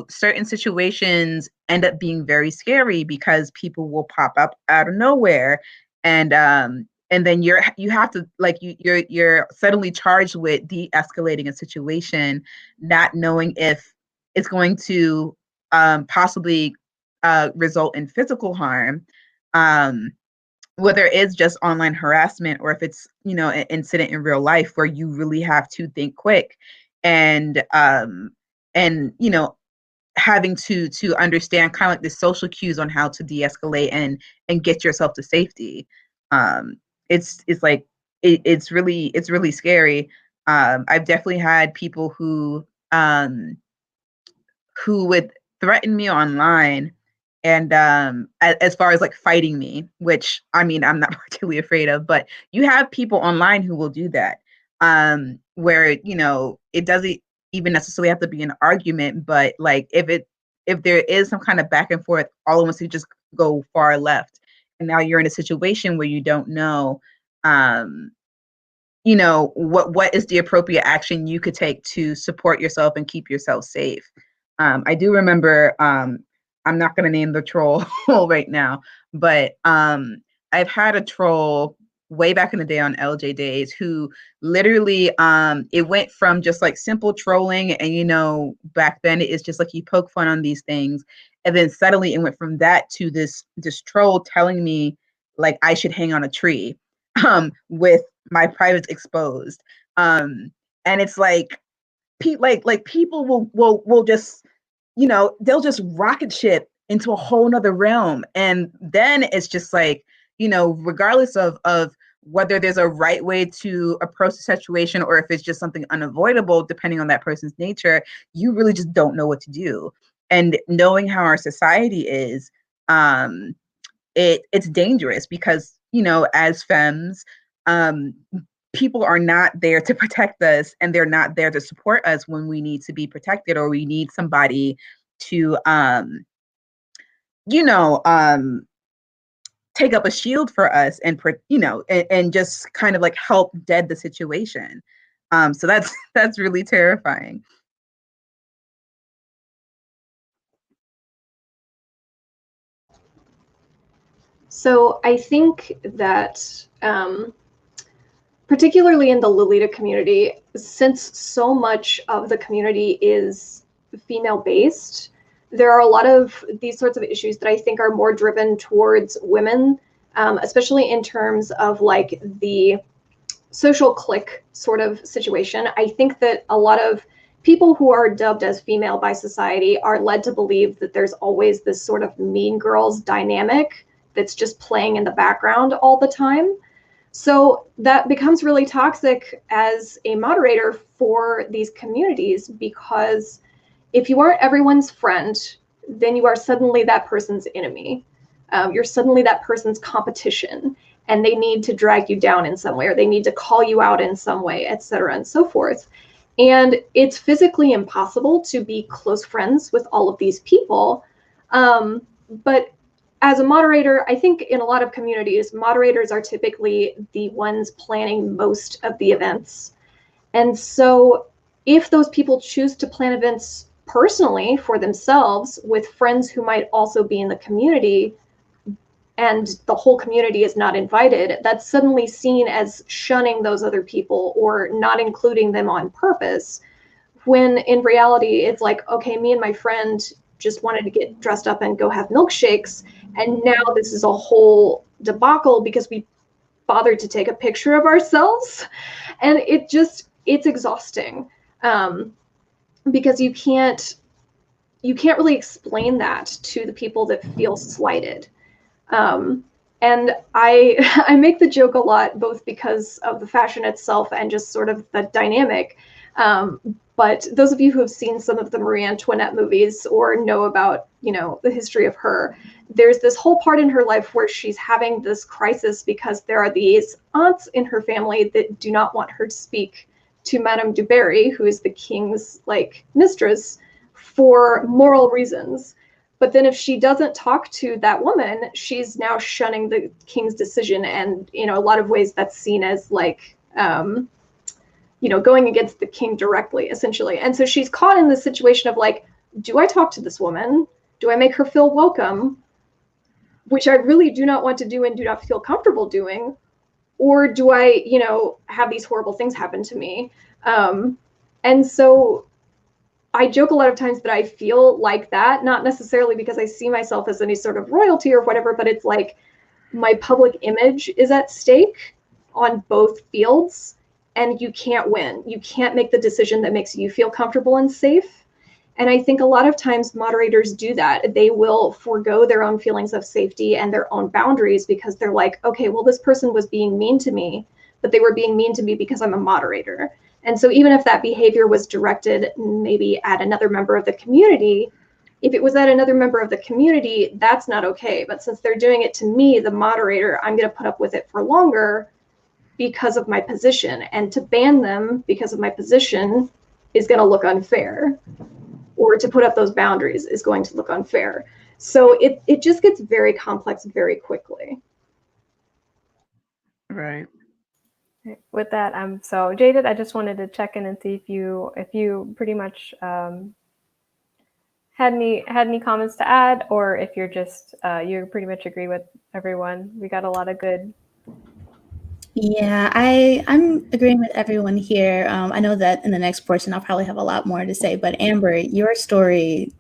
certain situations end up being very scary because people will pop up out of nowhere, and then you have to, like, you're suddenly charged with de-escalating a situation, not knowing if it's going to possibly result in physical harm, whether it's just online harassment or if it's an incident in real life where you really have to think quick, and having to understand kind of like the social cues on how to de-escalate and get yourself to safety. It's like it's really scary. I've definitely had people who would threaten me online, and as far as like fighting me, which I mean I'm not particularly afraid of, but you have people online who will do that, where it doesn't even necessarily have to be an argument, but like if there is some kind of back and forth, all of us who just go far left, and now you're in a situation where you don't know what is the appropriate action you could take to support yourself and keep yourself safe. I do remember, I'm not going to name the troll right now, but I've had a troll way back in the day on LJ Days who literally, it went from just like simple trolling, and back then it's just like you poke fun on these things, and then suddenly it went from that to this troll telling me like I should hang on a tree with my privates exposed. And it's like people will just, they'll just rocket ship into a whole nother realm. And then it's just like, regardless of whether there's a right way to approach the situation or if it's just something unavoidable, depending on that person's nature, you really just don't know what to do. And knowing how our society is, it's dangerous because, as femmes, people are not there to protect us, and they're not there to support us when we need to be protected, or we need somebody to take up a shield for us and just kind of like help dead the situation. So that's really terrifying. So I think that particularly in the Lolita community, since so much of the community is female-based, there are a lot of these sorts of issues that I think are more driven towards women, especially in terms of like the social clique sort of situation. I think that a lot of people who are dubbed as female by society are led to believe that there's always this sort of mean girls dynamic that's just playing in the background all the time. So that becomes really toxic as a moderator for these communities, because if you aren't everyone's friend, then you are suddenly that person's enemy. You're suddenly that person's competition, and they need to drag you down in some way, or they need to call you out in some way, et cetera, and so forth. And it's physically impossible to be close friends with all of these people. But as a moderator, I think in a lot of communities, moderators are typically the ones planning most of the events. And so if those people choose to plan events personally for themselves with friends who might also be in the community, and the whole community is not invited, that's suddenly seen as shunning those other people or not including them on purpose, when in reality, it's like, okay, me and my friend just wanted to get dressed up and go have milkshakes, and now this is a whole debacle because we bothered to take a picture of ourselves. And it's exhausting, because you can't really explain that to the people that feel slighted. And I make the joke a lot, both because of the fashion itself and just sort of the dynamic. But those of you who have seen some of the Marie Antoinette movies or know about, the history of her, there's this whole part in her life where she's having this crisis because there are these aunts in her family that do not want her to speak to Madame du Barry, who is the king's mistress, for moral reasons. But then if she doesn't talk to that woman, she's now shunning the king's decision. And, a lot of ways that's seen as going against the king directly, essentially. And so she's caught in this situation of do I talk to this woman? Do I make her feel welcome? Which I really do not want to do and do not feel comfortable doing. Or do I, have these horrible things happen to me? And so I joke a lot of times that I feel like that, not necessarily because I see myself as any sort of royalty or whatever, but it's like my public image is at stake on both fields, and you can't win. You can't make the decision that makes you feel comfortable and safe. And I think a lot of times moderators do that. They will forego their own feelings of safety and their own boundaries because they're like, okay, well, this person was being mean to me, but they were being mean to me because I'm a moderator. And so even if that behavior was directed maybe at another member of the community, if it was at another member of the community, that's not okay. But since they're doing it to me, the moderator, I'm going to put up with it for longer because of my position. And to ban them because of my position is going to look unfair. Or to put up those boundaries is going to look unfair. So it just gets very complex very quickly. Right. With that, I'm so jaded. I just wanted to check in and see if you pretty much had any comments to add, or if you're just you pretty much agree with everyone. We got a lot of good. Yeah, I'm agreeing with everyone here. I know that in the next portion I'll probably have a lot more to say, but Amber, your story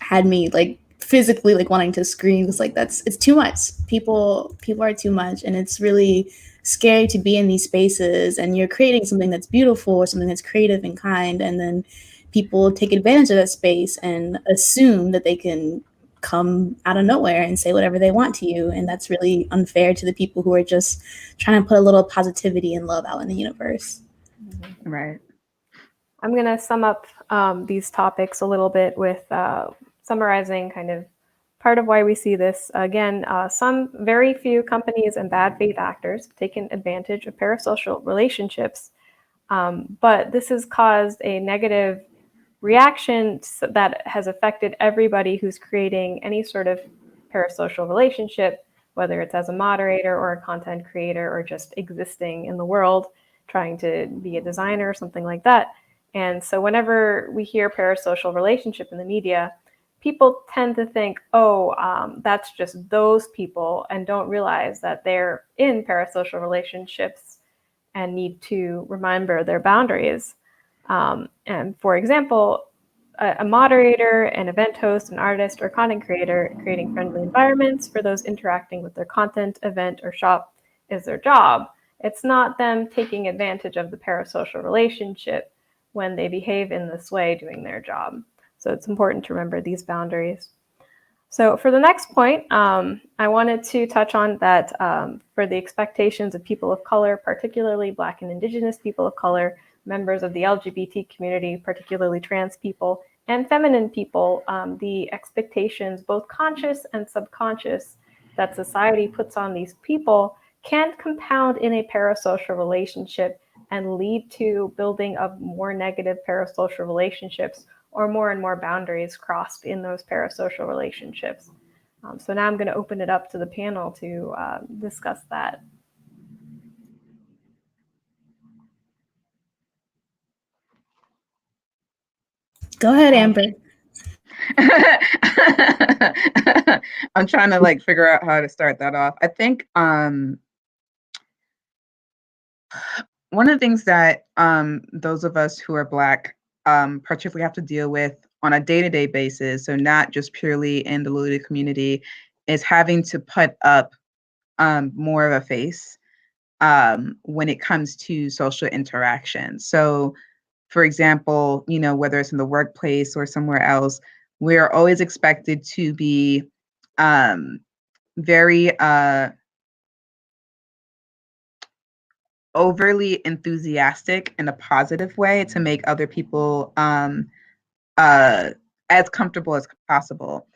had me like physically like wanting to scream. It's like it's too much. People are too much, and it's really scary to be in these spaces and you're creating something that's beautiful or something that's creative and kind, and then people take advantage of that space and assume that they can come out of nowhere and say whatever they want to you, and that's really unfair to the people who are just trying to put a little positivity and love out in the universe. Right. I'm going to sum up these topics a little bit with summarizing kind of part of why we see this. Again, some very few companies and bad faith actors have taken advantage of parasocial relationships, but this has caused a negative reaction that has affected everybody who's creating any sort of parasocial relationship, whether it's as a moderator or a content creator or just existing in the world, trying to be a designer or something like that. And so whenever we hear parasocial relationship in the media, people tend to think, that's just those people, and don't realize that they're in parasocial relationships and need to remember their boundaries. And for example, a moderator, an event host, an artist, or content creator creating friendly environments for those interacting with their content, event, or shop is their job. It's not them taking advantage of the parasocial relationship when they behave in this way doing their job. So it's important to remember these boundaries. So for the next point, I wanted to touch on that for the expectations of people of color, particularly Black and Indigenous people of color, members of the LGBT community, particularly trans people, and feminine people, the expectations, both conscious and subconscious, that society puts on these people can compound in a parasocial relationship and lead to building of more negative parasocial relationships, or more and more boundaries crossed in those parasocial relationships. So now I'm going to open it up to the panel to discuss that. Go ahead, Amber. I'm trying to like figure out how to start that off. I think one of the things that those of us who are Black particularly have to deal with on a day-to-day basis, so not just purely in the Lolita community, is having to put up more of a face when it comes to social interaction. So, for example, whether it's in the workplace or somewhere else, we're always expected to be very overly enthusiastic in a positive way to make other people as comfortable as possible.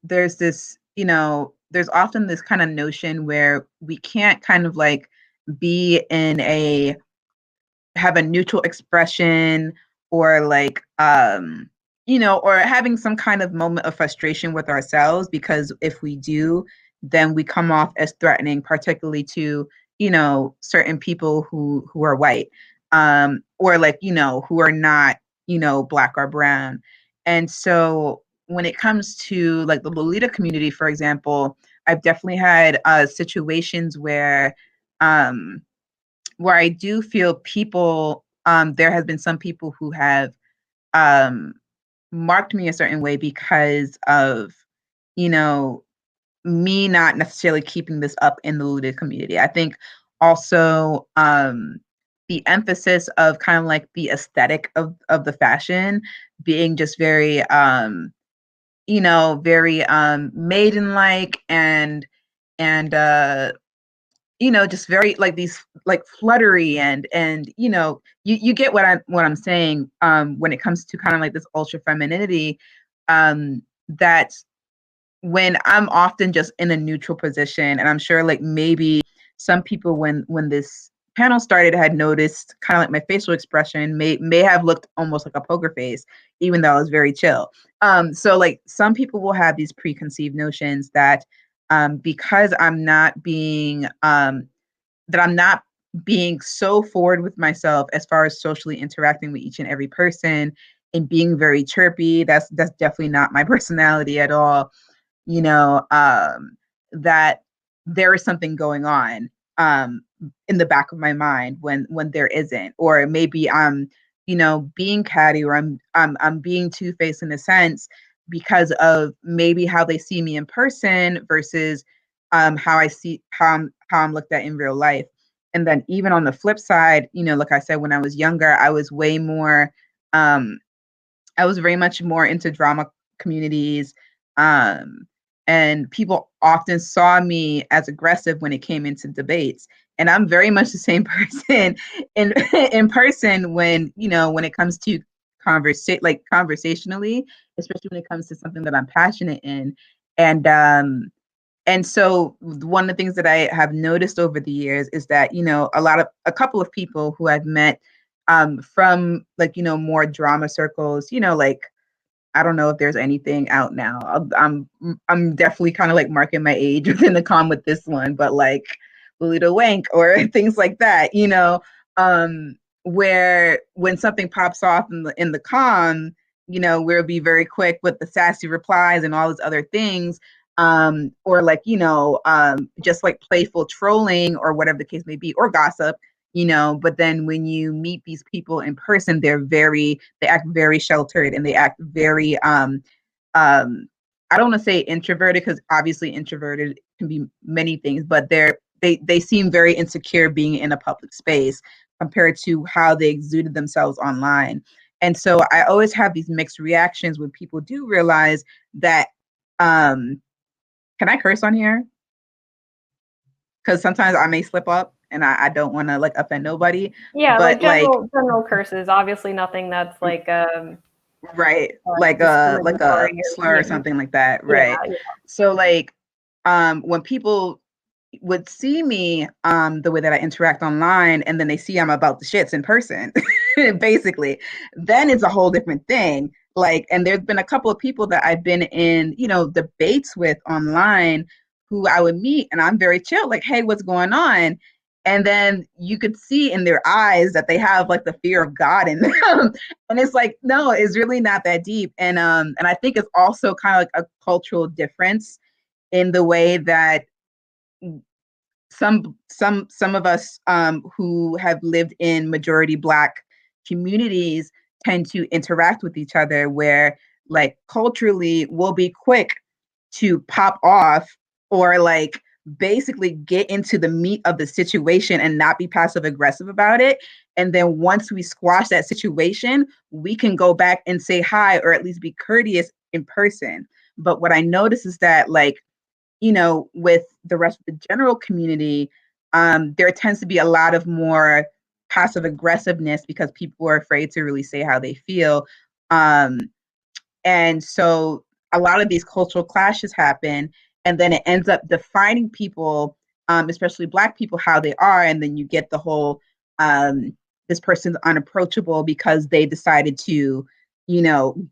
There's this, there's often this kind of notion where we can't kind of like have a neutral expression, or like, or having some kind of moment of frustration with ourselves, because if we do, then we come off as threatening, particularly to, certain people who are white, or like, who are not, Black or brown. And so when it comes to like the Lolita community, for example, I've definitely had situations where I do feel people, there has been some people who have marked me a certain way because of, me not necessarily keeping this up in the Lolita community. I think also the emphasis of kind of like the aesthetic of the fashion being just very very maiden-like and just very like these like fluttery and you get what I'm saying when it comes to kind of like this ultra femininity that when I'm often just in a neutral position, and I'm sure like maybe some people when this panel started had noticed kind of like my facial expression may have looked almost like a poker face, even though I was very chill. So like some people will have these preconceived notions that because I'm not being so forward with myself as far as socially interacting with each and every person and being very chirpy, that's definitely not my personality at all. That there is something going on in the back of my mind when there isn't, or maybe I'm being catty, or I'm being two-faced in a sense because of maybe how they see me in person versus how I'm looked at in real life. And then even on the flip side, like I said, when I was younger, I was way more I was very much more into drama communities. Um, and people often saw me as aggressive when it came into debates. And I'm very much the same person in in person when it comes to conversationally, especially when it comes to something that I'm passionate in. And and so one of the things that I have noticed over the years is that, a couple of people who I've met from like, more drama circles, like I don't know if there's anything out now. I'm definitely kind of like marking my age within the com with this one, but like Lolita Wank or things like that, where when something pops off in the com, we'll be very quick with the sassy replies and all these other things. Or like, just like playful trolling or whatever the case may be, or gossip, but then when you meet these people in person, they act very sheltered and they act very I don't want to say introverted, because obviously introverted can be many things, but they seem very insecure being in a public space compared to how they exuded themselves online. And so I always have these mixed reactions when people do realize that can I curse on here? Because sometimes I may slip up and I don't want to like offend nobody. Yeah, But like general curses. Obviously, nothing that's like right, like a discriminatory slur or or something like that, yeah, right? So like when people would see me the way that I interact online, and then they see I'm about the shits in person, basically, then it's a whole different thing. Like, and there's been a couple of people that I've been in, debates with online who I would meet, and I'm very chill, like, hey, what's going on? And then you could see in their eyes that they have like the fear of God in them. And it's like, no, it's really not that deep. And I think it's also kind of like a cultural difference in the way that some of us who have lived in majority Black communities tend to interact with each other, where like culturally we'll be quick to pop off or like basically get into the meat of the situation and not be passive aggressive about it. And then once we squash that situation, we can go back and say hi, or at least be courteous in person. But what I notice is that like, with the rest of the general community, there tends to be a lot of more passive aggressiveness because people are afraid to really say how they feel. And so a lot of these cultural clashes happen, and then it ends up defining people, especially Black people, how they are. And then you get the whole, this person's unapproachable because they decided to,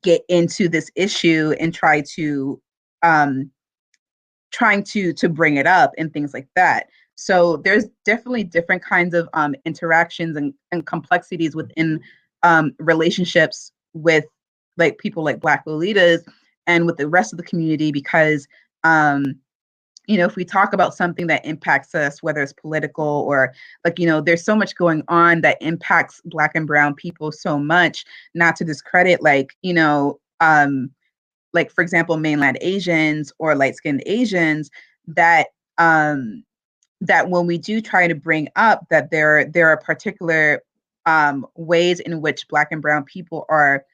get into this issue and um, trying to bring it up and things like that. So there's definitely different kinds of interactions and complexities within relationships with like people like Black Lolitas and with the rest of the community, because if we talk about something that impacts us, whether it's political or like, there's so much going on that impacts Black and Brown people so much, not to discredit like for example, mainland Asians or light-skinned Asians, that that when we do try to bring up that there are particular ways in which Black and Brown people are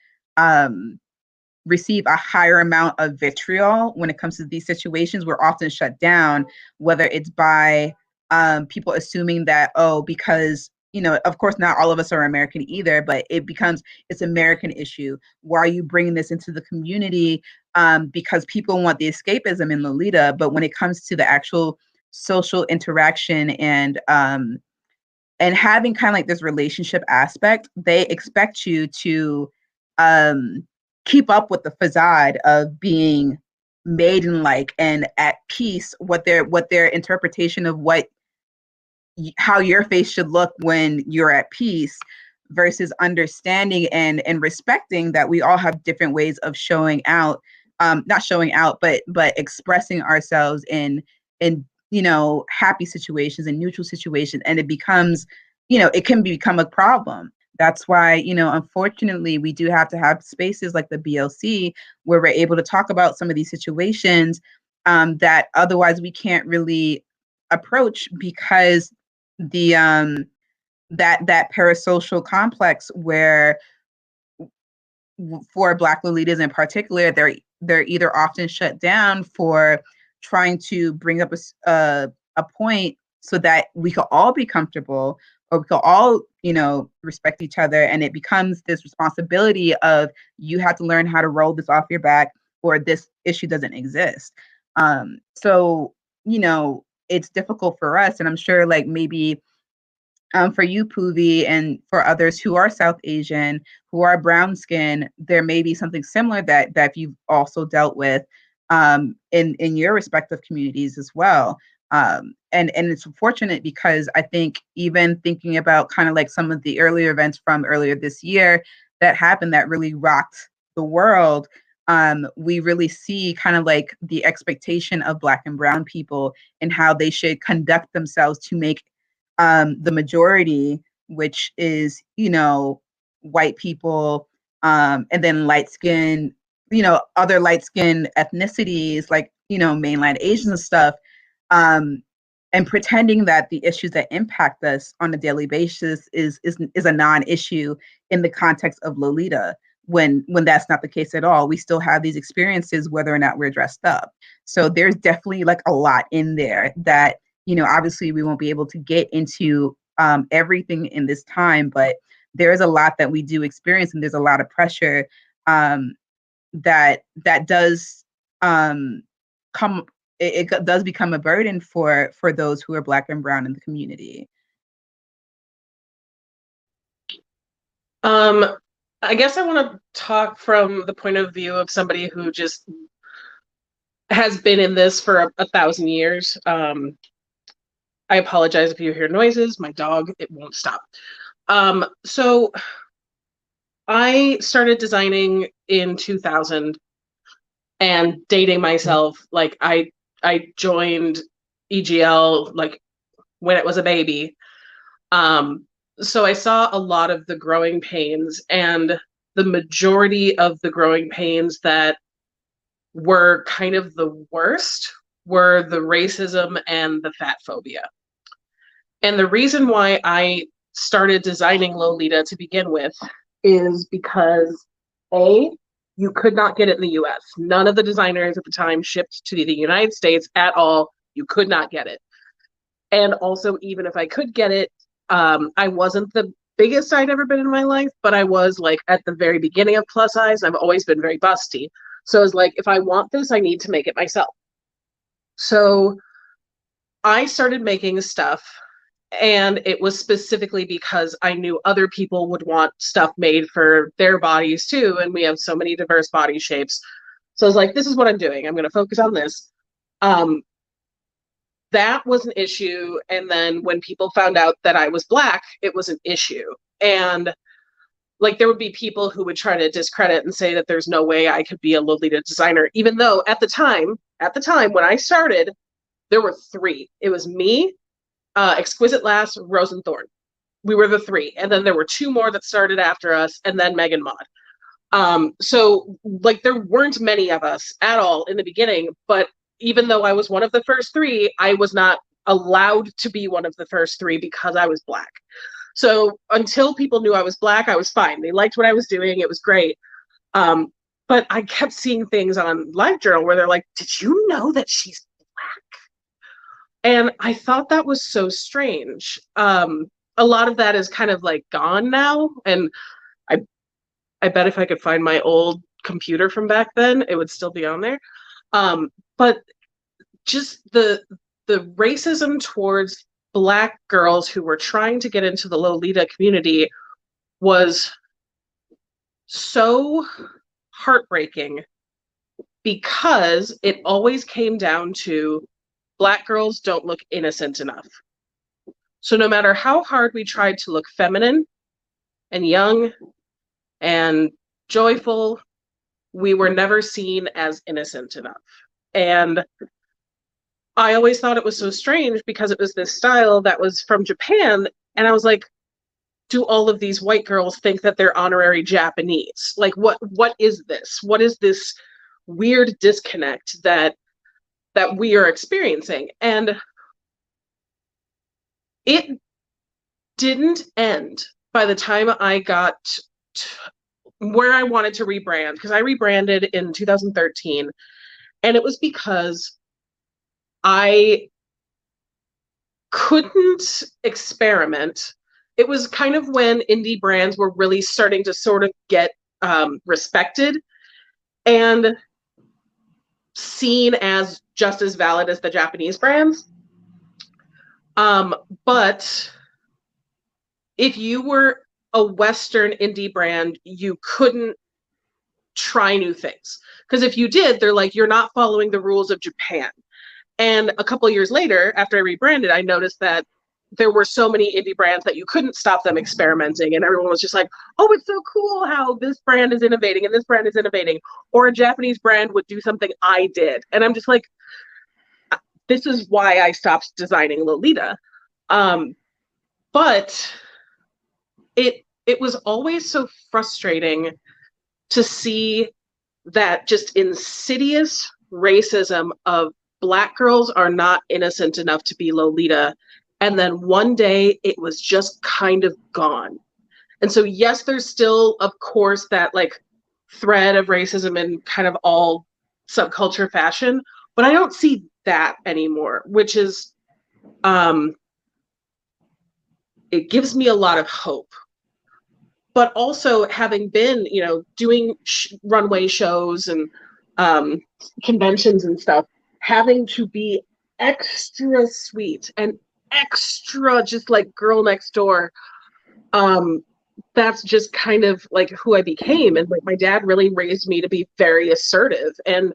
receive a higher amount of vitriol when it comes to these situations. We're often shut down, whether it's by people assuming that, oh, because, you know, of course, not all of us are American either, but it becomes, it's an American issue. Why are you bringing this into the community? Because people want the escapism in Lolita, but when it comes to the actual social interaction and having kind of like this relationship aspect, they expect you to keep up with the facade of being maiden-like and at peace, what their interpretation of how your face should look when you're at peace, versus understanding and respecting that we all have different ways of showing out, not showing out, but expressing ourselves in you know, happy situations and neutral situations. And it becomes, you know, it can become a problem. That's why, you know, unfortunately, we do have to have spaces like the BLC where we're able to talk about some of these situations that otherwise we can't really approach, because the that parasocial complex where, for Black Lolitas in particular, they're either often shut down for trying to bring up a point so that we could all be comfortable, or we could all, you know, respect each other, and it becomes this responsibility of, you have to learn how to roll this off your back, or this issue doesn't exist. So, you know, it's difficult for us, and I'm sure like maybe for you, Puvi, and for others who are South Asian, who are brown skin, there may be something similar that you've also dealt with in your respective communities as well. And it's unfortunate, because I think even thinking about kind of like some of the earlier events from earlier this year that happened that really rocked the world, we really see kind of like the expectation of Black and brown people and how they should conduct themselves to make the majority, which is, you know, white people, and then light skin, you know, other light skin ethnicities like, you know, mainland Asians and stuff, and pretending that the issues that impact us on a daily basis is a non-issue in the context of Lolita, when that's not the case at all. We still have these experiences whether or not we're dressed up. So there's definitely like a lot in there that, you know, obviously we won't be able to get into everything in this time, but there is a lot that we do experience, and there's a lot of pressure that does come. It does become a burden for those who are Black and brown in the community. I guess I want to talk from the point of view of somebody who just has been in this for 1,000 years. I apologize if you hear noises. My dog, it won't stop. So I started designing in 2000 and dating myself. Like I joined EGL like when it was a baby. So I saw a lot of the growing pains, and the majority of the growing pains that were kind of the worst were the racism and the fat phobia. And the reason why I started designing Lolita to begin with is because, A, you could not get it in the US. None of the designers at the time shipped to the United States at all. You could not get it. And also, even if I could get it, I wasn't the biggest I'd ever been in my life, but I was like at the very beginning of plus size. I've always been very busty. So I was like, if I want this, I need to make it myself. So I started making stuff, and it was specifically because I knew other people would want stuff made for their bodies too, and we have so many diverse body shapes. So I was like, this is what I'm doing. I'm going to focus on this. That was an issue, and then when people found out that I was Black, it was an issue. And like there would be people who would try to discredit and say that there's no way I could be a Lolita designer, even though at the time when I started, there were 3. It was me, Exquisite Lass, Rose and Thorn. We were the 3. And then there were 2 more that started after us, and then Megan Maud. So like there weren't many of us at all in the beginning, but even though I was one of the first 3, I was not allowed to be one of the first 3 because I was Black. So until people knew I was Black, I was fine. They liked what I was doing. It was great. But I kept seeing things on LiveJournal where they're like, did you know that she's Black? And I thought that was so strange. A lot of that is kind of like gone now. And I bet if I could find my old computer from back then, it would still be on there. But just the racism towards Black girls who were trying to get into the Lolita community was so heartbreaking, because it always came down to Black girls don't look innocent enough. So no matter how hard we tried to look feminine and young and joyful, we were never seen as innocent enough. And I always thought it was so strange because it was this style that was from Japan. And I was like, do all of these white girls think that they're honorary Japanese? Like, what is this? What is this weird disconnect that we are experiencing? And it didn't end by the time I got where I wanted to rebrand, because I rebranded in 2013, and it was because I couldn't experiment. It was kind of when indie brands were really starting to sort of get respected and seen as just as valid as the Japanese brands. But if you were a Western indie brand, you couldn't try new things. Because if you did, they're like, you're not following the rules of Japan. And a couple of years later, after I rebranded, I noticed that there were so many indie brands that you couldn't stop them experimenting. And everyone was just like, oh, it's so cool how this brand is innovating and this brand is innovating. Or a Japanese brand would do something I did. And I'm just like, this is why I stopped designing Lolita. But it was always so frustrating to see that just insidious racism of Black girls are not innocent enough to be Lolita. And then one day it was just kind of gone. And so, yes, there's still, of course, that like thread of racism in kind of all subculture fashion, but I don't see that anymore, which is, it gives me a lot of hope. But also having been, doing runway shows and conventions and stuff, having to be extra sweet and extra just like girl next door, that's just kind of like who I became. And like my dad really raised me to be very assertive. And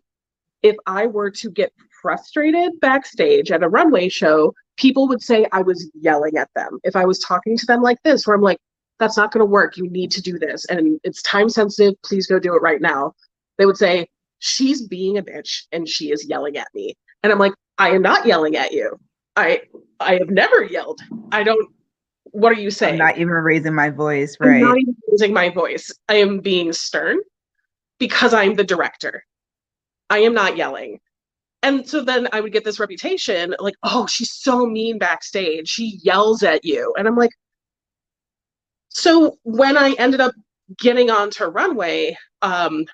if I were to get frustrated backstage at a runway show, people would say I was yelling at them. If I was talking to them like this, where I'm like, that's not going to work. You need to do this. And it's time sensitive. Please go do it right now. They would say, she's being a bitch and she is yelling at me. And I'm like, I am not yelling at you. I have never yelled. What are you saying? I'm not even raising my voice, right? I'm not even raising my voice. I am being stern because I'm the director. I am not yelling. And so then I would get this reputation like, oh, she's so mean backstage. She yells at you. And I'm like, so when I ended up getting onto runway, the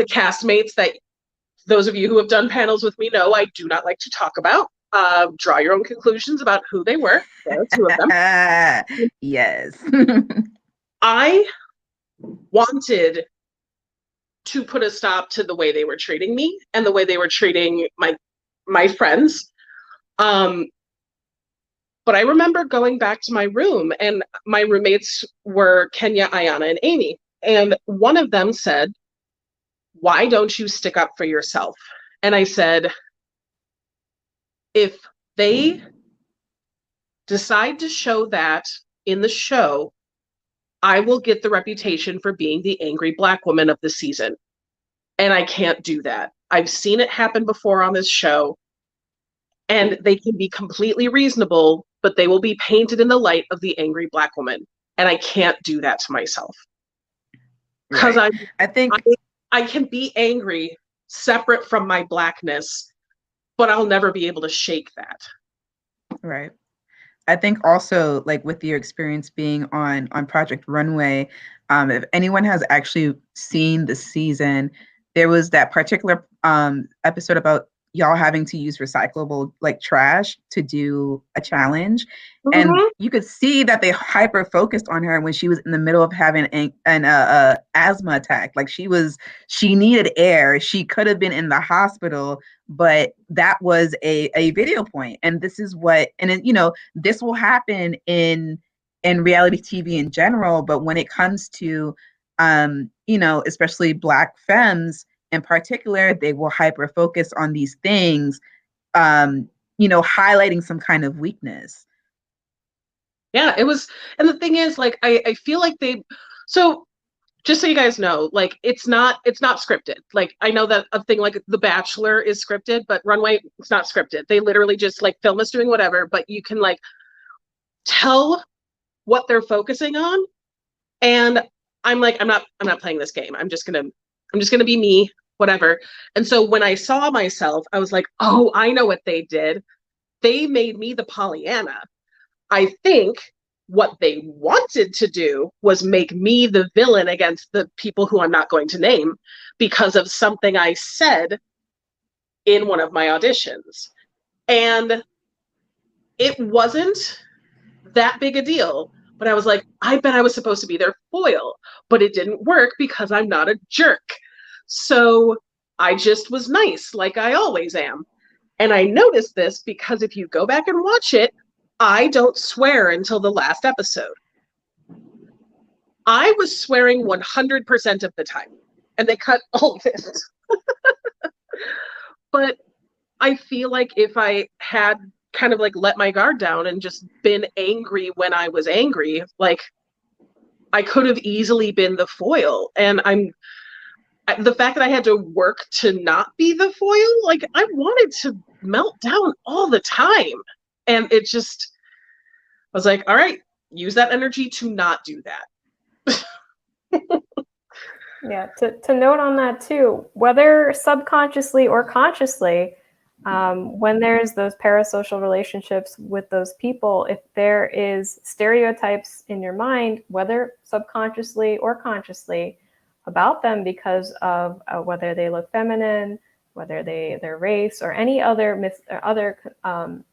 castmates that those of you who have done panels with me know I do not like to talk about. Draw your own conclusions about who they were. There are two of them. Yes. I wanted to put a stop to the way they were treating me and the way they were treating my friends. But I remember going back to my room, and my roommates were Kenya, Ayana, and Amy. And one of them said, why don't you stick up for yourself? And I said, if they decide to show that in the show, I will get the reputation for being the angry Black woman of the season. And I can't do that. I've seen it happen before on this show. And they can be completely reasonable, but they will be painted in the light of the angry Black woman. And I can't do that to myself. Because right. I think I can be angry separate from my Blackness, but I'll never be able to shake that. Right. I think also, like, with your experience being on Project Runway, if anyone has actually seen the season, there was that particular episode about y'all having to use recyclable like trash to do a challenge. And you could see that they hyper focused on her when she was in the middle of having an asthma attack. Like she needed air. She could have been in the hospital, but that was a video point. And this is what, and it, this will happen in reality TV in general. But when it comes to, especially Black femmes in particular, they will hyper focus on these things, highlighting some kind of weakness. Yeah, it was, and the thing is, like, I feel like so just so you guys know, like, it's not scripted. Like, I know that a thing like The Bachelor is scripted, but Runway, it's not scripted. They literally just like film us doing whatever, but you can like tell what they're focusing on. And I'm like, I'm not playing this game. I'm just gonna be me, whatever. And so when I saw myself, I was like, oh, I know what they did. They made me the Pollyanna. I think what they wanted to do was make me the villain against the people who I'm not going to name because of something I said in one of my auditions. And it wasn't that big a deal, but I was like, I bet I was supposed to be their foil, but it didn't work because I'm not a jerk. So I just was nice, like I always am. And I noticed this because if you go back and watch it, I don't swear until the last episode. I was swearing 100% of the time, and they cut all of it. But I feel like if I had kind of like let my guard down and just been angry when I was angry, like I could have easily been the foil. And the fact that I had to work to not be the foil, like I wanted to melt down all the time. And it just, I was like, all right, use that energy to not do that. Yeah, to note on that too, whether subconsciously or consciously, when there's those parasocial relationships with those people, if there is stereotypes in your mind, whether subconsciously or consciously, about them because of whether they look feminine, whether their race, or any other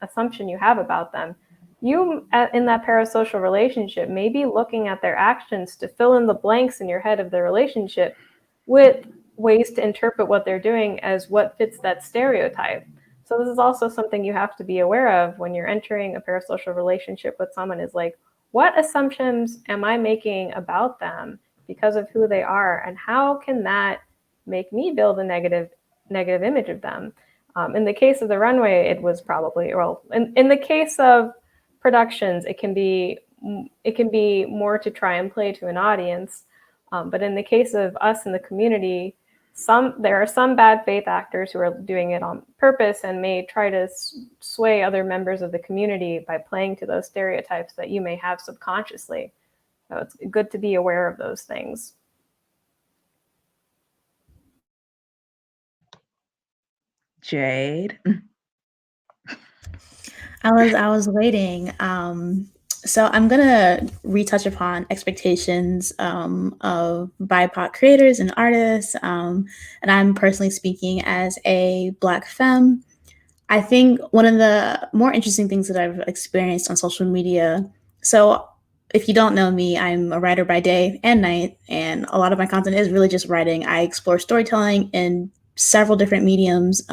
assumption you have about them, you in that parasocial relationship may be looking at their actions to fill in the blanks in your head of the relationship with ways to interpret what they're doing as what fits that stereotype. So this is also something you have to be aware of when you're entering a parasocial relationship with someone, is like, what assumptions am I making about them because of who they are, and how can that make me build a negative image of them? In the case of the Runway, it was probably, well, in the case of productions, it can be more to try and play to an audience. But in the case of us in the community, there are some bad faith actors who are doing it on purpose and may try to sway other members of the community by playing to those stereotypes that you may have subconsciously. So it's good to be aware of those things. Jade. I was waiting. So I'm gonna retouch upon expectations of BIPOC creators and artists, and I'm personally speaking as a Black femme. I think one of the more interesting things that I've experienced on social media. So if you don't know me, I'm a writer by day and night, and a lot of my content is really just writing. I explore storytelling in several different mediums,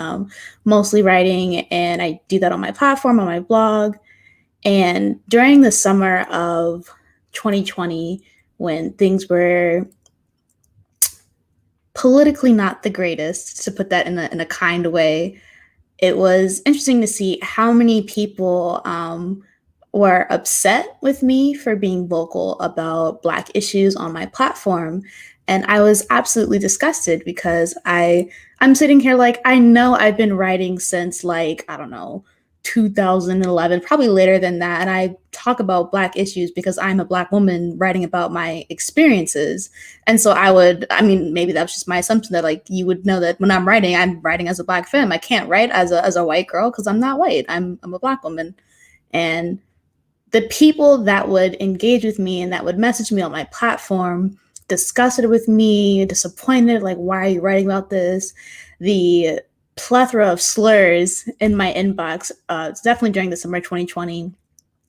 mostly writing, and I do that on my platform, on my blog. And during the summer of 2020, when things were politically not the greatest, to put that in a kind way, it was interesting to see how many people were upset with me for being vocal about Black issues on my platform. And I was absolutely disgusted because I'm sitting here like, I know I've been writing since, like, I don't know, 2011, probably later than that. And I talk about Black issues because I'm a Black woman writing about my experiences. And so maybe that's just my assumption that, like, you would know that when I'm writing as a Black femme. I can't write as a white girl because I'm not white. I'm a Black woman. And the people that would engage with me and that would message me on my platform, disgusted with me, disappointed, like, why are you writing about this? The plethora of slurs in my inbox, it's definitely during the summer 2020.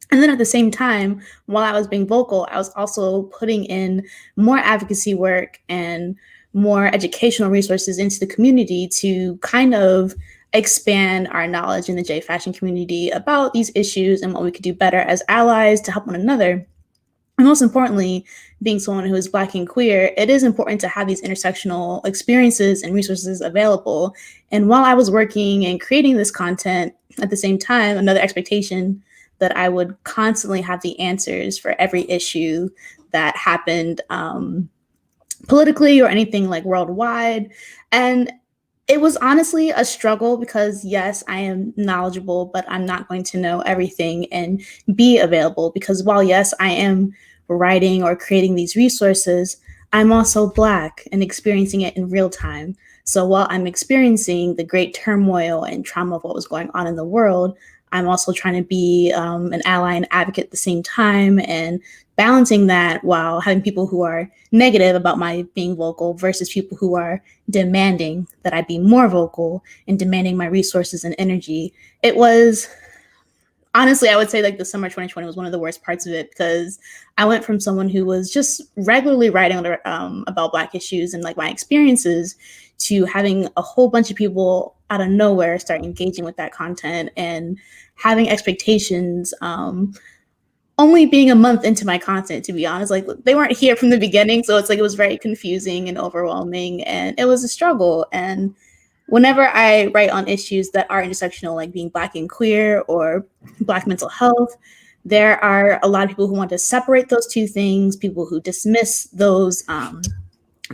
And then at the same time, while I was being vocal, I was also putting in more advocacy work and more educational resources into the community to kind of expand our knowledge in the J fashion community about these issues and what we could do better as allies to help one another. And most importantly, being someone who is Black and queer, it is important to have these intersectional experiences and resources available. And while I was working and creating this content, at the same time, another expectation that I would constantly have the answers for every issue that happened politically or anything like worldwide. And it was honestly a struggle because, yes, I am knowledgeable, but I'm not going to know everything and be available because while, yes, I am writing or creating these resources, I'm also Black and experiencing it in real time. So while I'm experiencing the great turmoil and trauma of what was going on in the world, I'm also trying to be an ally and advocate at the same time and balancing that while having people who are negative about my being vocal versus people who are demanding that I be more vocal and demanding my resources and energy. It was honestly, I would say like the summer 2020 was one of the worst parts of it because I went from someone who was just regularly writing about Black issues and like my experiences to having a whole bunch of people out of nowhere start engaging with that content and having expectations only being a month into my content, to be honest. Like they weren't here from the beginning, so it's like it was very confusing and overwhelming and it was a struggle. And whenever I write on issues that are intersectional, like being Black and queer or Black mental health, there are a lot of people who want to separate those two things, people who dismiss those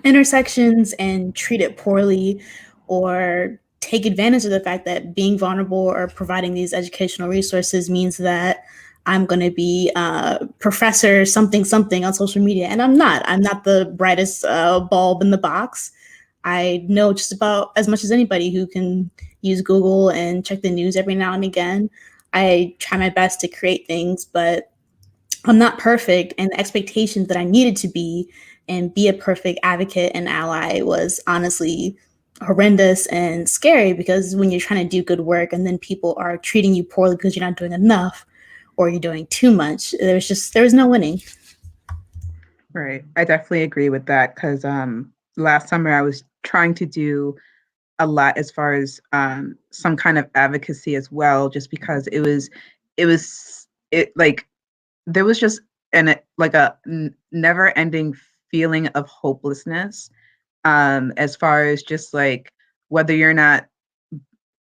intersections and treat it poorly or take advantage of the fact that being vulnerable or providing these educational resources means that I'm going to be professor something something on social media. And I'm not. I'm not the brightest bulb in the box. I know just about as much as anybody who can use Google and check the news every now and again. I try my best to create things, but I'm not perfect. And the expectations that I needed to be and be a perfect advocate and ally was honestly horrendous and scary because when you're trying to do good work and then people are treating you poorly because you're not doing enough or you're doing too much, there was no winning. Right. I definitely agree with that because last summer I was trying to do a lot as far as some kind of advocacy as well, just because it like there was just a never ending feeling of hopelessness as far as just like whether you're not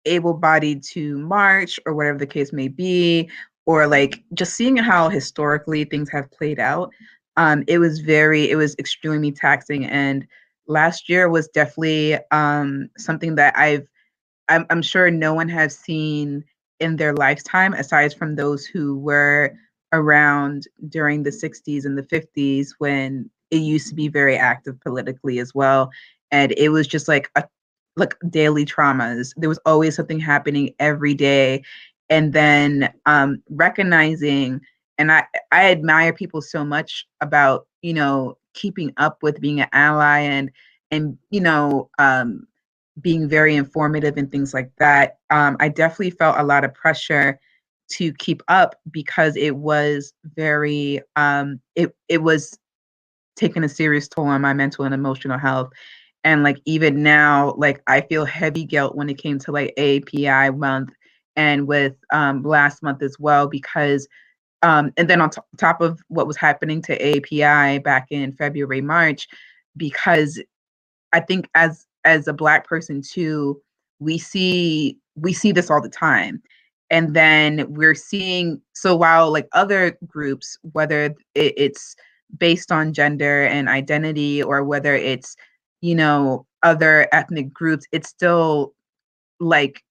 able-bodied to march or whatever the case may be, or like just seeing how historically things have played out. It was extremely taxing, and last year was definitely something that I'm sure no one has seen in their lifetime, aside from those who were around during the 60s and the 50s when it used to be very active politically as well. And it was just like daily traumas. There was always something happening every day. And then recognizing, and I admire people so much about, keeping up with being an ally and being very informative and things like that. I definitely felt a lot of pressure to keep up because it was very it was taking a serious toll on my mental and emotional health. And like even now, like I feel heavy guilt when it came to like API month and with last month as well, because and then on top of what was happening to API back in February, March, because I think as a Black person too, we see this all the time. And then we're seeing, so while like other groups, whether it's based on gender and identity or whether it's, other ethnic groups, it's still like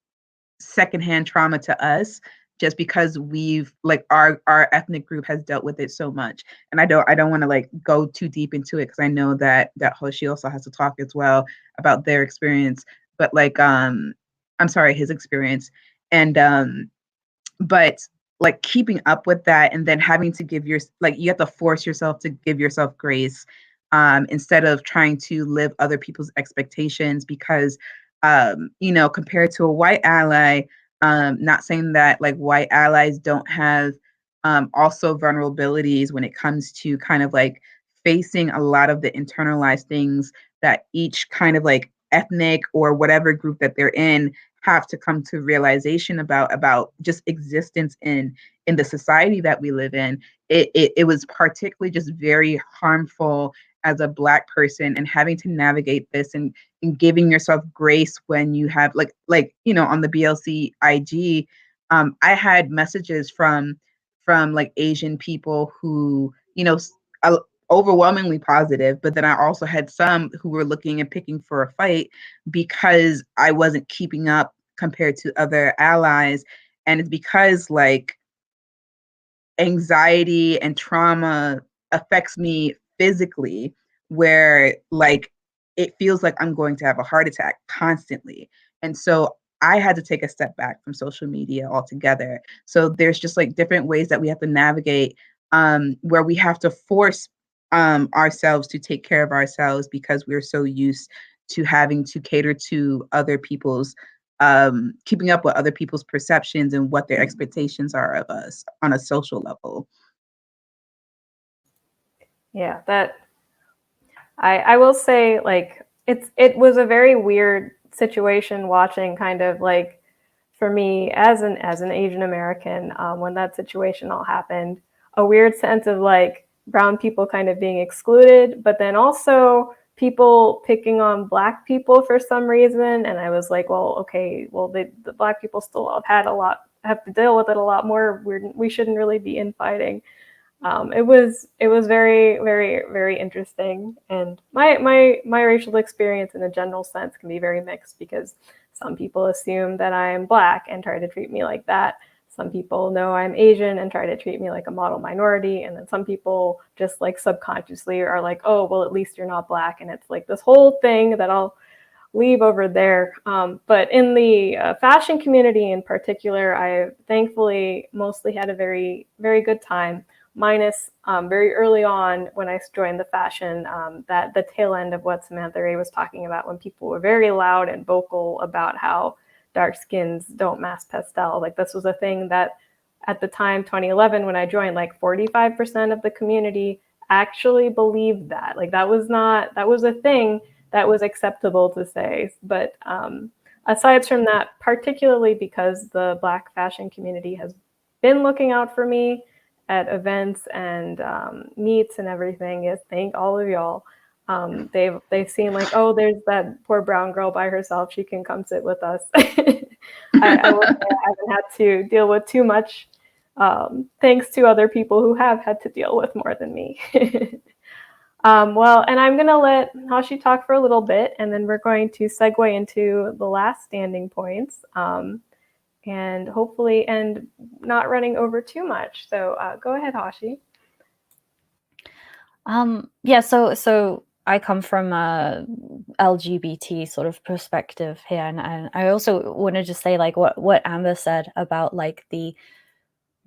secondhand trauma to us just because we've like our ethnic group has dealt with it so much. And I don't want to like go too deep into it because I know that Hoshi also has to talk as well about their experience, but like I'm sorry, his experience. And but like keeping up with that, and then having to give you have to force yourself to give yourself grace, instead of trying to live other people's expectations, because compared to a white ally, not saying that like white allies don't have also vulnerabilities when it comes to kind of like facing a lot of the internalized things that each kind of like ethnic or whatever group that they're in have to come to realization about just existence in the society that we live in. It was particularly just very harmful as a Black person, and having to navigate this, and giving yourself grace when you have on the BLC IG, I had messages from like Asian people who overwhelmingly positive, but then I also had some who were looking and picking for a fight because I wasn't keeping up compared to other allies. And it's because like anxiety and trauma affects me physically, where like it feels like I'm going to have a heart attack constantly. And so I had to take a step back from social media altogether. So there's just like different ways that we have to navigate, where we have to force ourselves to take care of ourselves, because we're so used to having to cater to other people's keeping up with other people's perceptions and what their expectations are of us on a social level. Yeah, that I will say, like, it was a very weird situation watching, kind of like, for me as an Asian American, when that situation all happened, a weird sense of like brown people kind of being excluded, but then also people picking on Black people for some reason. And I was like, well, okay, well, the Black people still have to deal with it a lot more. We shouldn't really be infighting. It was very, very, very interesting. And my racial experience in a general sense can be very mixed, because some people assume that I'm Black and try to treat me like that. Some people know I'm Asian and try to treat me like a model minority. And then some people just like subconsciously are like, oh, well, at least you're not Black. And it's like this whole thing that I'll leave over there. But in the fashion community in particular, I thankfully mostly had a very, very good time, minus very early on when I joined the fashion, that the tail end of what Samantha Ray was talking about, when people were very loud and vocal about how dark skins don't match pastel. Like, this was a thing that at the time, 2011, when I joined, like 45% of the community actually believed that. Like, that was a thing that was acceptable to say. But aside from that, particularly because the Black fashion community has been looking out for me at events and meets and everything, is thank all of y'all. They've seen like, oh, there's that poor brown girl by herself. She can come sit with us. I will say I haven't had to deal with too much, thanks to other people who have had to deal with more than me. Well, and I'm going to let Hashi talk for a little bit, and then we're going to segue into the last standing points, and hopefully end not running over too much. So go ahead, Hashi. Yeah, so I come from a LGBT sort of perspective here, and I also want to just say like what Amber said about like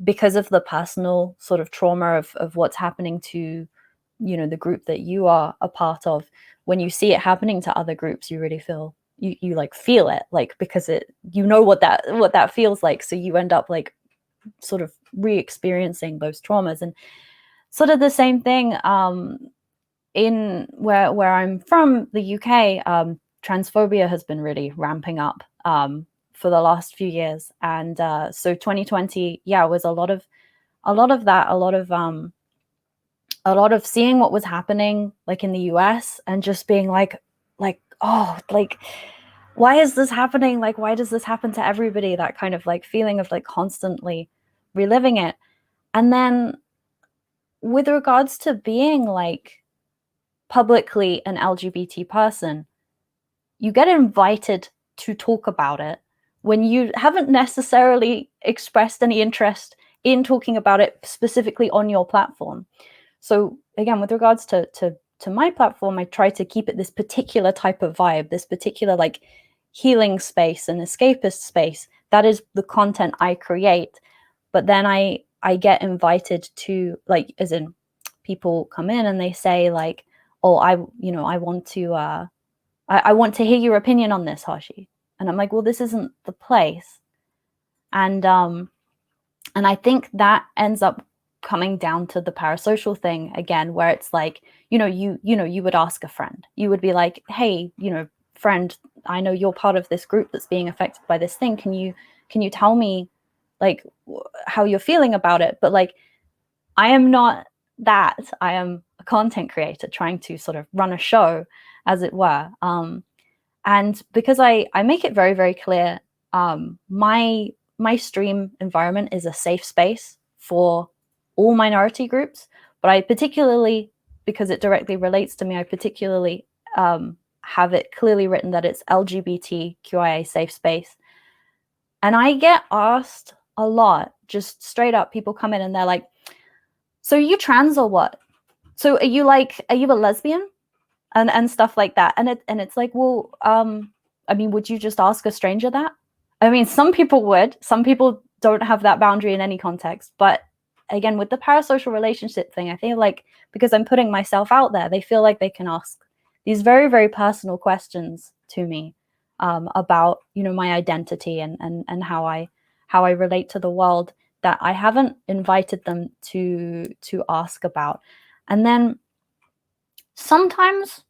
because of the personal sort of trauma of what's happening to the group that you are a part of. When you see it happening to other groups, you really feel you like feel it, like, because what that feels like, so you end up like sort of re-experiencing those traumas. And sort of the same thing in where I'm from, the UK, transphobia has been really ramping up for the last few years. And so 2020, was a lot of that, a lot of seeing what was happening like in the US and just being like, oh, like, why is this happening? Like, why does this happen to everybody? That kind of like feeling of like constantly reliving it. And then with regards to being like publicly an LGBT person, you get invited to talk about it when you haven't necessarily expressed any interest in talking about it specifically on your platform. So again, with regards to my platform, I try to keep it this particular type of vibe, this particular like healing space and escapist space. That is the content I create. but then I get invited to, like, as in people come in and they say like, oh, I want to I want to hear your opinion on this, Hashi. And I'm like, well, this isn't the place. And I think that ends up coming down to the parasocial thing again, where it's like, you would ask a friend, you would be like, hey, friend, I know you're part of this group that's being affected by this thing. Can you tell me like how you're feeling about it? But like, I am not that. I am a content creator trying to sort of run a show, as it were. And because I make it very, very clear, my stream environment is a safe space for all minority groups, but I particularly, because it directly relates to me, I particularly have it clearly written that it's LGBTQIA safe space. And I get asked a lot, just straight up, people come in and they're like, so are you trans or what? So are you a lesbian? And stuff like that. And it's like, well, I mean, would you just ask a stranger that? I mean, some people would. Some people don't have that boundary in any context. But again, with the parasocial relationship thing, I feel like because I'm putting myself out there, they feel like they can ask these very, very personal questions to me about, my identity and how I relate to the world that I haven't invited them to ask about. And then sometimes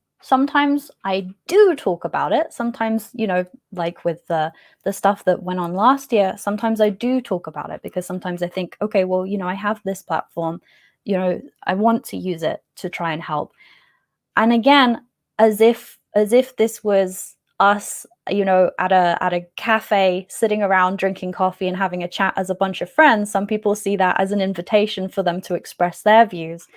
I do talk about it. Sometimes, like with the stuff that went on last year, sometimes I do talk about it because sometimes I think, okay, well, I have this platform, I want to use it to try and help. And again, as if this was us, at a cafe, sitting around drinking coffee and having a chat as a bunch of friends, some people see that as an invitation for them to express their views.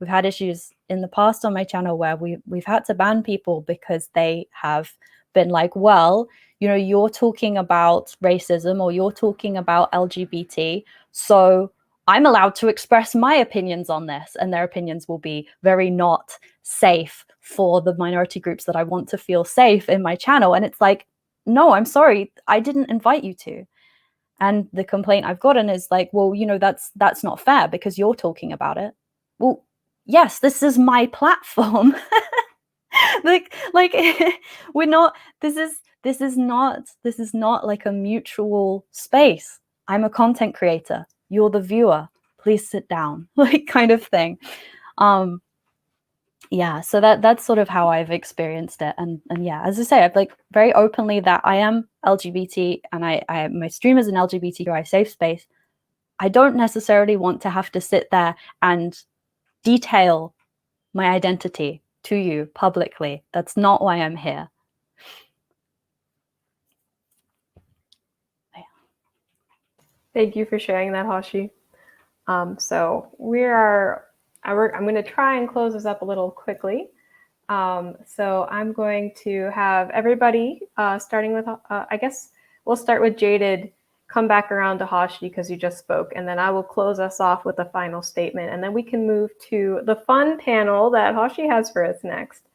We've had issues in the past on my channel where we've had to ban people because they have been like, well, you're talking about racism or you're talking about LGBT, so I'm allowed to express my opinions on this, and their opinions will be very not safe for the minority groups that I want to feel safe in my channel. And it's like, no, I'm sorry, I didn't invite you to. And the complaint I've gotten is like, well, that's not fair because you're talking about it. Well, yes, this is my platform. like we're not, this is not like a mutual space. I'm a content creator, you're the viewer, please sit down, like kind of thing. Yeah, so that's sort of how I've experienced it. And yeah, as I say, I've like very openly that I am LGBT and I my stream is an LGBTQI safe space. I don't necessarily want to have to sit there and detail my identity to you publicly. That's not why I'm here. Thank you for sharing that, Hashi. So I'm going to try and close this up a little quickly. So I'm going to have everybody, starting with, I guess we'll start with Jaded, come back around to Hashi because you just spoke, and then I will close us off with a final statement, and then we can move to the fun panel that Hashi has for us next.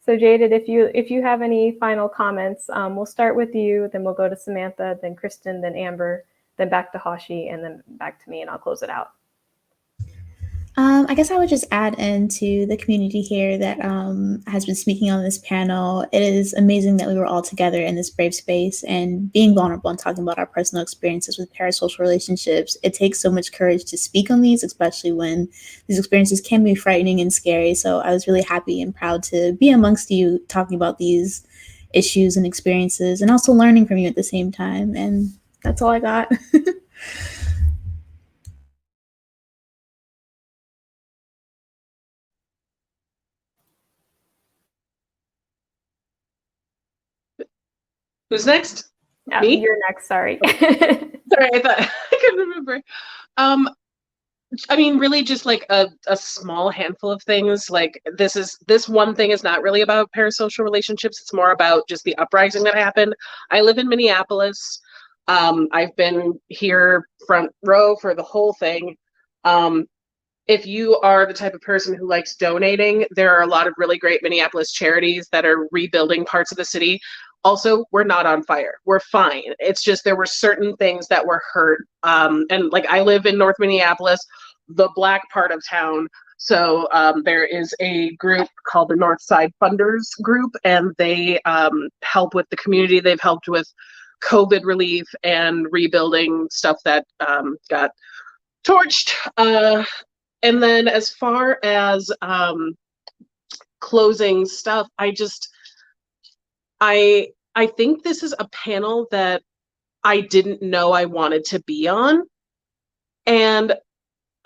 So Jaded, if you have any final comments, we'll start with you, then we'll go to Samantha, then Kristen, then Amber, then back to Hashi, and then back to me, and I'll close it out. I guess I would just add into the community here that has been speaking on this panel. It is amazing that we were all together in this brave space and being vulnerable and talking about our personal experiences with parasocial relationships. It takes so much courage to speak on these, especially when these experiences can be frightening and scary. So I was really happy and proud to be amongst you talking about these issues and experiences and also learning from you at the same time. And that's all I got. Who's next? Me? Me? You're next, sorry. Sorry, I thought I couldn't remember. I mean, really just like a small handful of things. Like this one thing is not really about parasocial relationships. It's more about just the uprising that happened. I live in Minneapolis. I've been here front row for the whole thing. If you are the type of person who likes donating, there are a lot of really great Minneapolis charities that are rebuilding parts of the city. Also, we're not on fire. We're fine. It's just there were certain things that were hurt. And like I live in North Minneapolis, the Black part of town. So there is a group called the Northside Funders Group, and they help with the community. They've helped with COVID relief and rebuilding stuff that got torched. And then as far as closing stuff, I think this is a panel that I didn't know I wanted to be on. And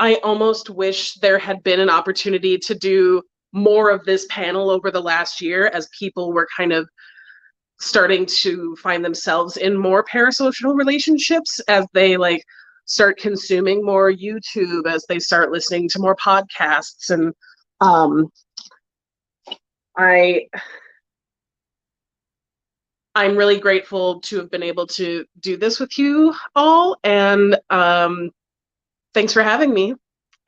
I almost wish there had been an opportunity to do more of this panel over the last year as people were kind of starting to find themselves in more parasocial relationships, as they like start consuming more YouTube, as they start listening to more podcasts. And I'm really grateful to have been able to do this with you all, and thanks for having me.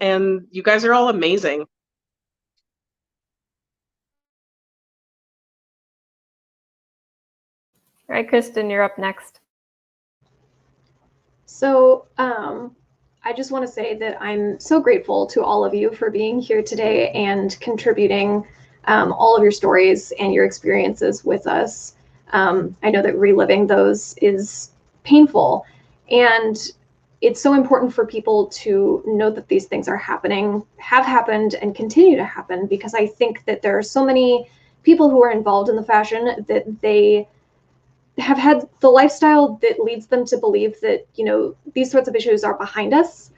And you guys are all amazing. All right, Kristen, you're up next. So I just want to say that I'm so grateful to all of you for being here today and contributing all of your stories and your experiences with us. I know that reliving those is painful, and it's so important for people to know that these things are happening, have happened, and continue to happen, because I think that there are so many people who are involved in the fashion that they have had the lifestyle that leads them to believe that, you know, these sorts of issues are behind us,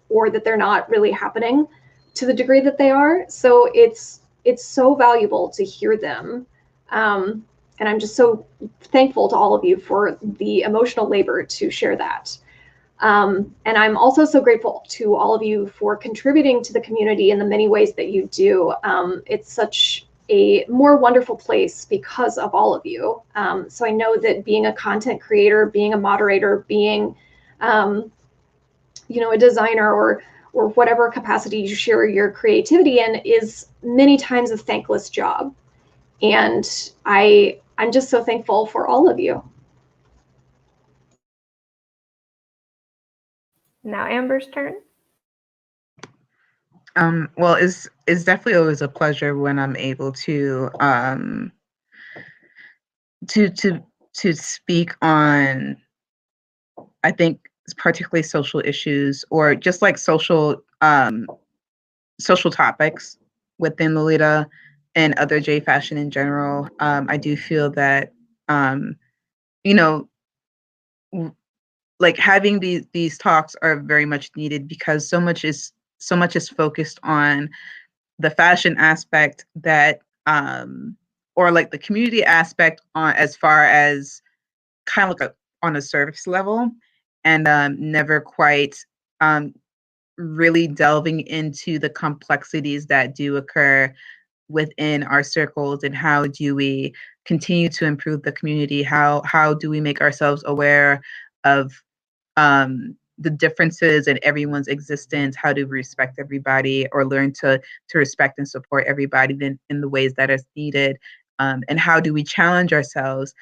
or that they're not really happening to the degree that they are. So it's so valuable to hear them. And I'm just so thankful to all of you for the emotional labor to share that. And I'm also so grateful to all of you for contributing to the community in the many ways that you do. It's such a more wonderful place because of all of you. So I know that being a content creator, being a moderator, being, you know, a designer, or whatever capacity you share your creativity in, is many times a thankless job. And I'm just so thankful for all of you. Now Amber's turn. Well, it's definitely always a pleasure when I'm able to speak on, I think, particularly social issues, or just like social topics within Lolita and other J fashion in general. I do feel that you know, like having these talks are very much needed, because so much is focused on the fashion aspect, that or like the community aspect, on as far as kind of like on a surface level, and never quite really delving into the complexities that do occur within our circles, and how do we continue to improve the community, how do we make ourselves aware of the differences in everyone's existence, how do we respect everybody, or learn to respect and support everybody in the ways that is needed, and how do we challenge ourselves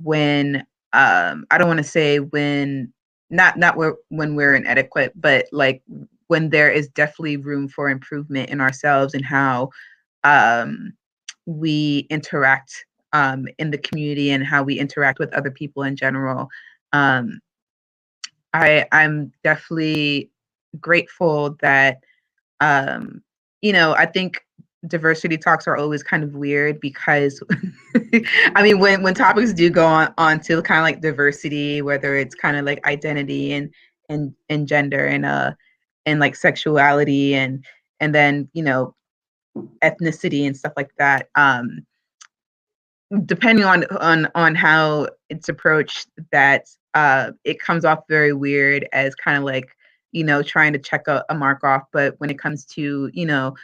when I don't want to say when when we're inadequate, but like when there is definitely room for improvement in ourselves, and how we interact in the community, and how we interact with other people in general. I'm definitely grateful that you know, I think diversity talks are always kind of weird, because I mean, when topics do go on to kind of like diversity, whether it's kind of like identity and gender, and like sexuality, and then, you know, ethnicity and stuff like that, depending on how it's approached, that it comes off very weird, as kind of like, you know, trying to check a mark off. But when it comes to, you know,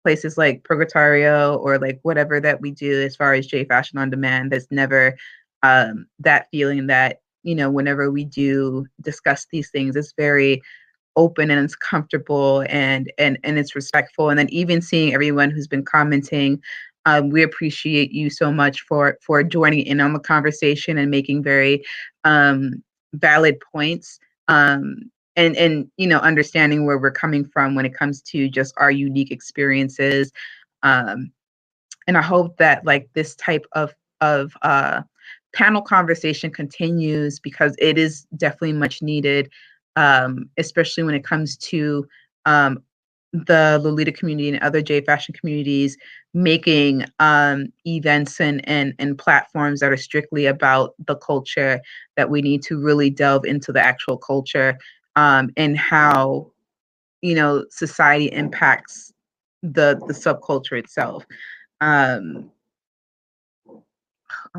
places like Purgatorio, or like whatever that we do as far as J Fashion on Demand, there's never that feeling that, you know, whenever we do discuss these things, it's very open, and it's comfortable, and it's respectful. And then even seeing everyone who's been commenting We appreciate you so much for joining in on the conversation and making very valid points, and understanding where we're coming from when it comes to just our unique experiences. And I hope that like this type of panel conversation continues, because it is definitely much needed, especially when it comes to the Lolita community and other J fashion communities making events and platforms that are strictly about the culture, that we need to really delve into the actual culture, and how society impacts the subculture itself. I'm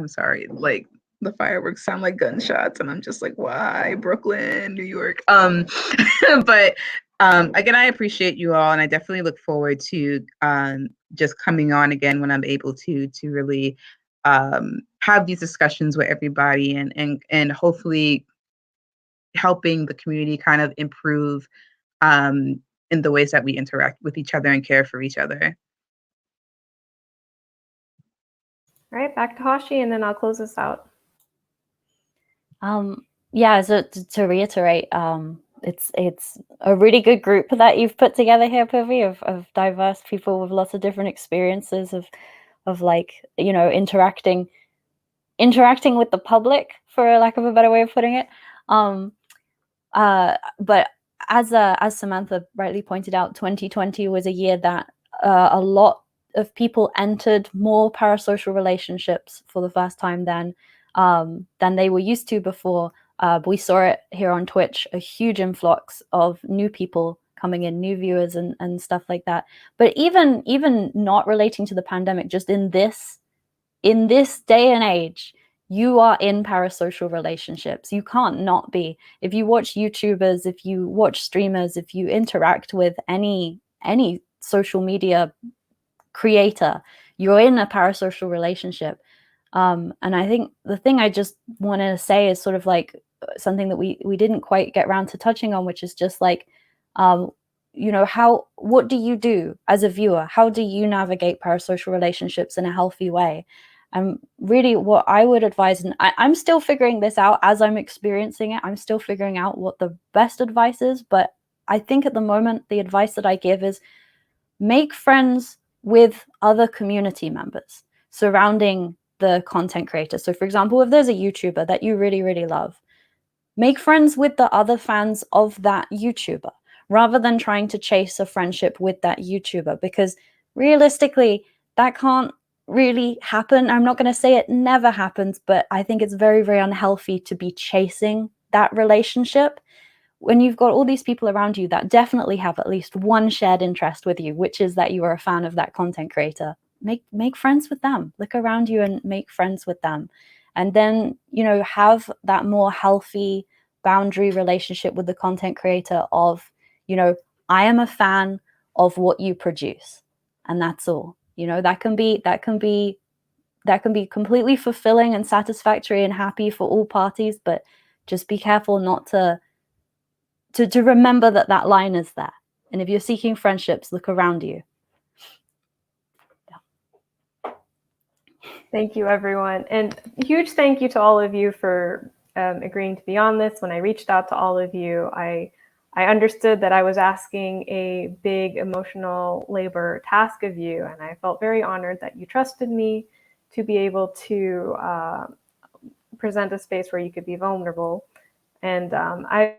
sorry, like the fireworks sound like gunshots, and I'm just like, why Brooklyn, New York? But again, I appreciate you all, and I definitely look forward to just coming on again when I'm able to really have these discussions with everybody, and hopefully helping the community kind of improve in the ways that we interact with each other and care for each other. All right, back to Hashi, and then I'll close this out. Yeah, so to reiterate, it's a really good group that you've put together here, Pivi, of diverse people with lots of different experiences of like, interacting with the public, for lack of a better way of putting it. But as Samantha rightly pointed out, 2020 was a year that a lot of people entered more parasocial relationships for the first time than they were used to before. We saw it here on Twitch, a huge influx of new people coming in, new viewers and stuff like that. But even not relating to the pandemic, just in this day and age, you are in parasocial relationships. You can't not be. If you watch YouTubers, if you watch streamers, if you interact with any social media creator, you're in a parasocial relationship. And I think the thing I just want to say is sort of like something that we didn't quite get around to touching on, which is just like, what do you do as a viewer? How do you navigate parasocial relationships in a healthy way? And really what I would advise, and I'm still figuring this out as I'm experiencing it, I'm still figuring out what the best advice is, but I think at the moment, the advice that I give is make friends with other community members surrounding the content creator. So for example, if there's a YouTuber that you really, really love, make friends with the other fans of that YouTuber, rather than trying to chase a friendship with that YouTuber, because realistically, that can't really happen. I'm not going to say it never happens, but I think it's very, very unhealthy to be chasing that relationship when you've got all these people around you that definitely have at least one shared interest with you, which is that you are a fan of that content creator. Make friends with them. Look around you and make friends with them. And then, have that more healthy boundary relationship with the content creator of, I am a fan of what you produce. And that's all. That can be completely fulfilling and satisfactory and happy for all parties, but just be careful not to remember that line is there. And if you're seeking friendships, look around you. Thank you, everyone. And huge thank you to all of you for agreeing to be on this. When I reached out to all of you, I understood that I was asking a big emotional labor task of you, and I felt very honored that you trusted me to be able to present a space where you could be vulnerable. And I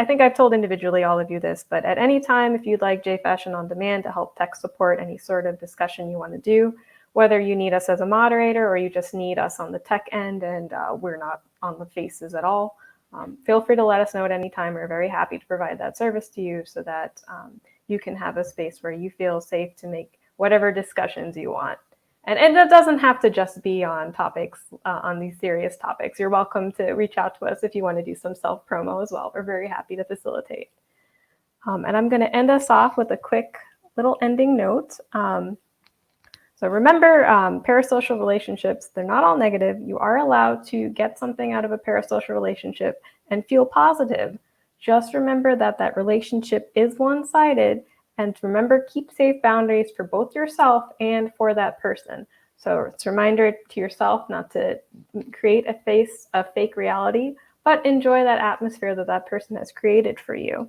think I've told individually all of you this, but at any time, if you'd like J Fashion On Demand to help tech support any sort of discussion you want to do, whether you need us as a moderator or you just need us on the tech end and we're not on the faces at all, feel free to let us know at any time. We're very happy to provide that service to you so that you can have a space where you feel safe to make whatever discussions you want. And that doesn't have to just be on topics, on these serious topics. You're welcome to reach out to us if you want to do some self-promo as well. We're very happy to facilitate. And I'm going to end us off with a quick little ending note. So remember, parasocial relationships, they're not all negative. You are allowed to get something out of a parasocial relationship and feel positive. Just remember that that relationship is one-sided. And remember, keep safe boundaries for both yourself and for that person. So it's a reminder to yourself not to create a fake reality, but enjoy that atmosphere that that person has created for you.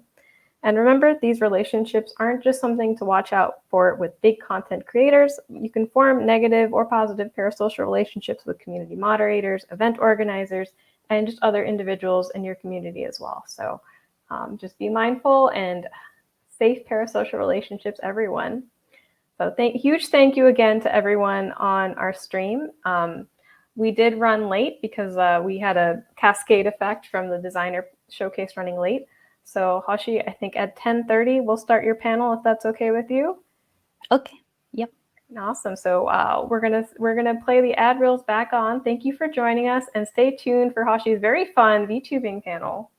And remember, these relationships aren't just something to watch out for with big content creators. You can form negative or positive parasocial relationships with community moderators, event organizers, and just other individuals in your community as well. So just be mindful and safe parasocial relationships, everyone. So huge thank you again to everyone on our stream. We did run late because we had a cascade effect from the designer showcase running late. So Hoshi, I think at 10:30 we'll start your panel if that's okay with you. Okay. Yep. Awesome. So we're gonna play the ad reels back on. Thank you for joining us, and stay tuned for Hoshi's very fun VTubing panel.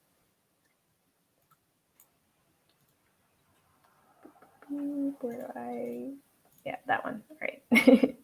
Where do I? Yeah, that one. All right.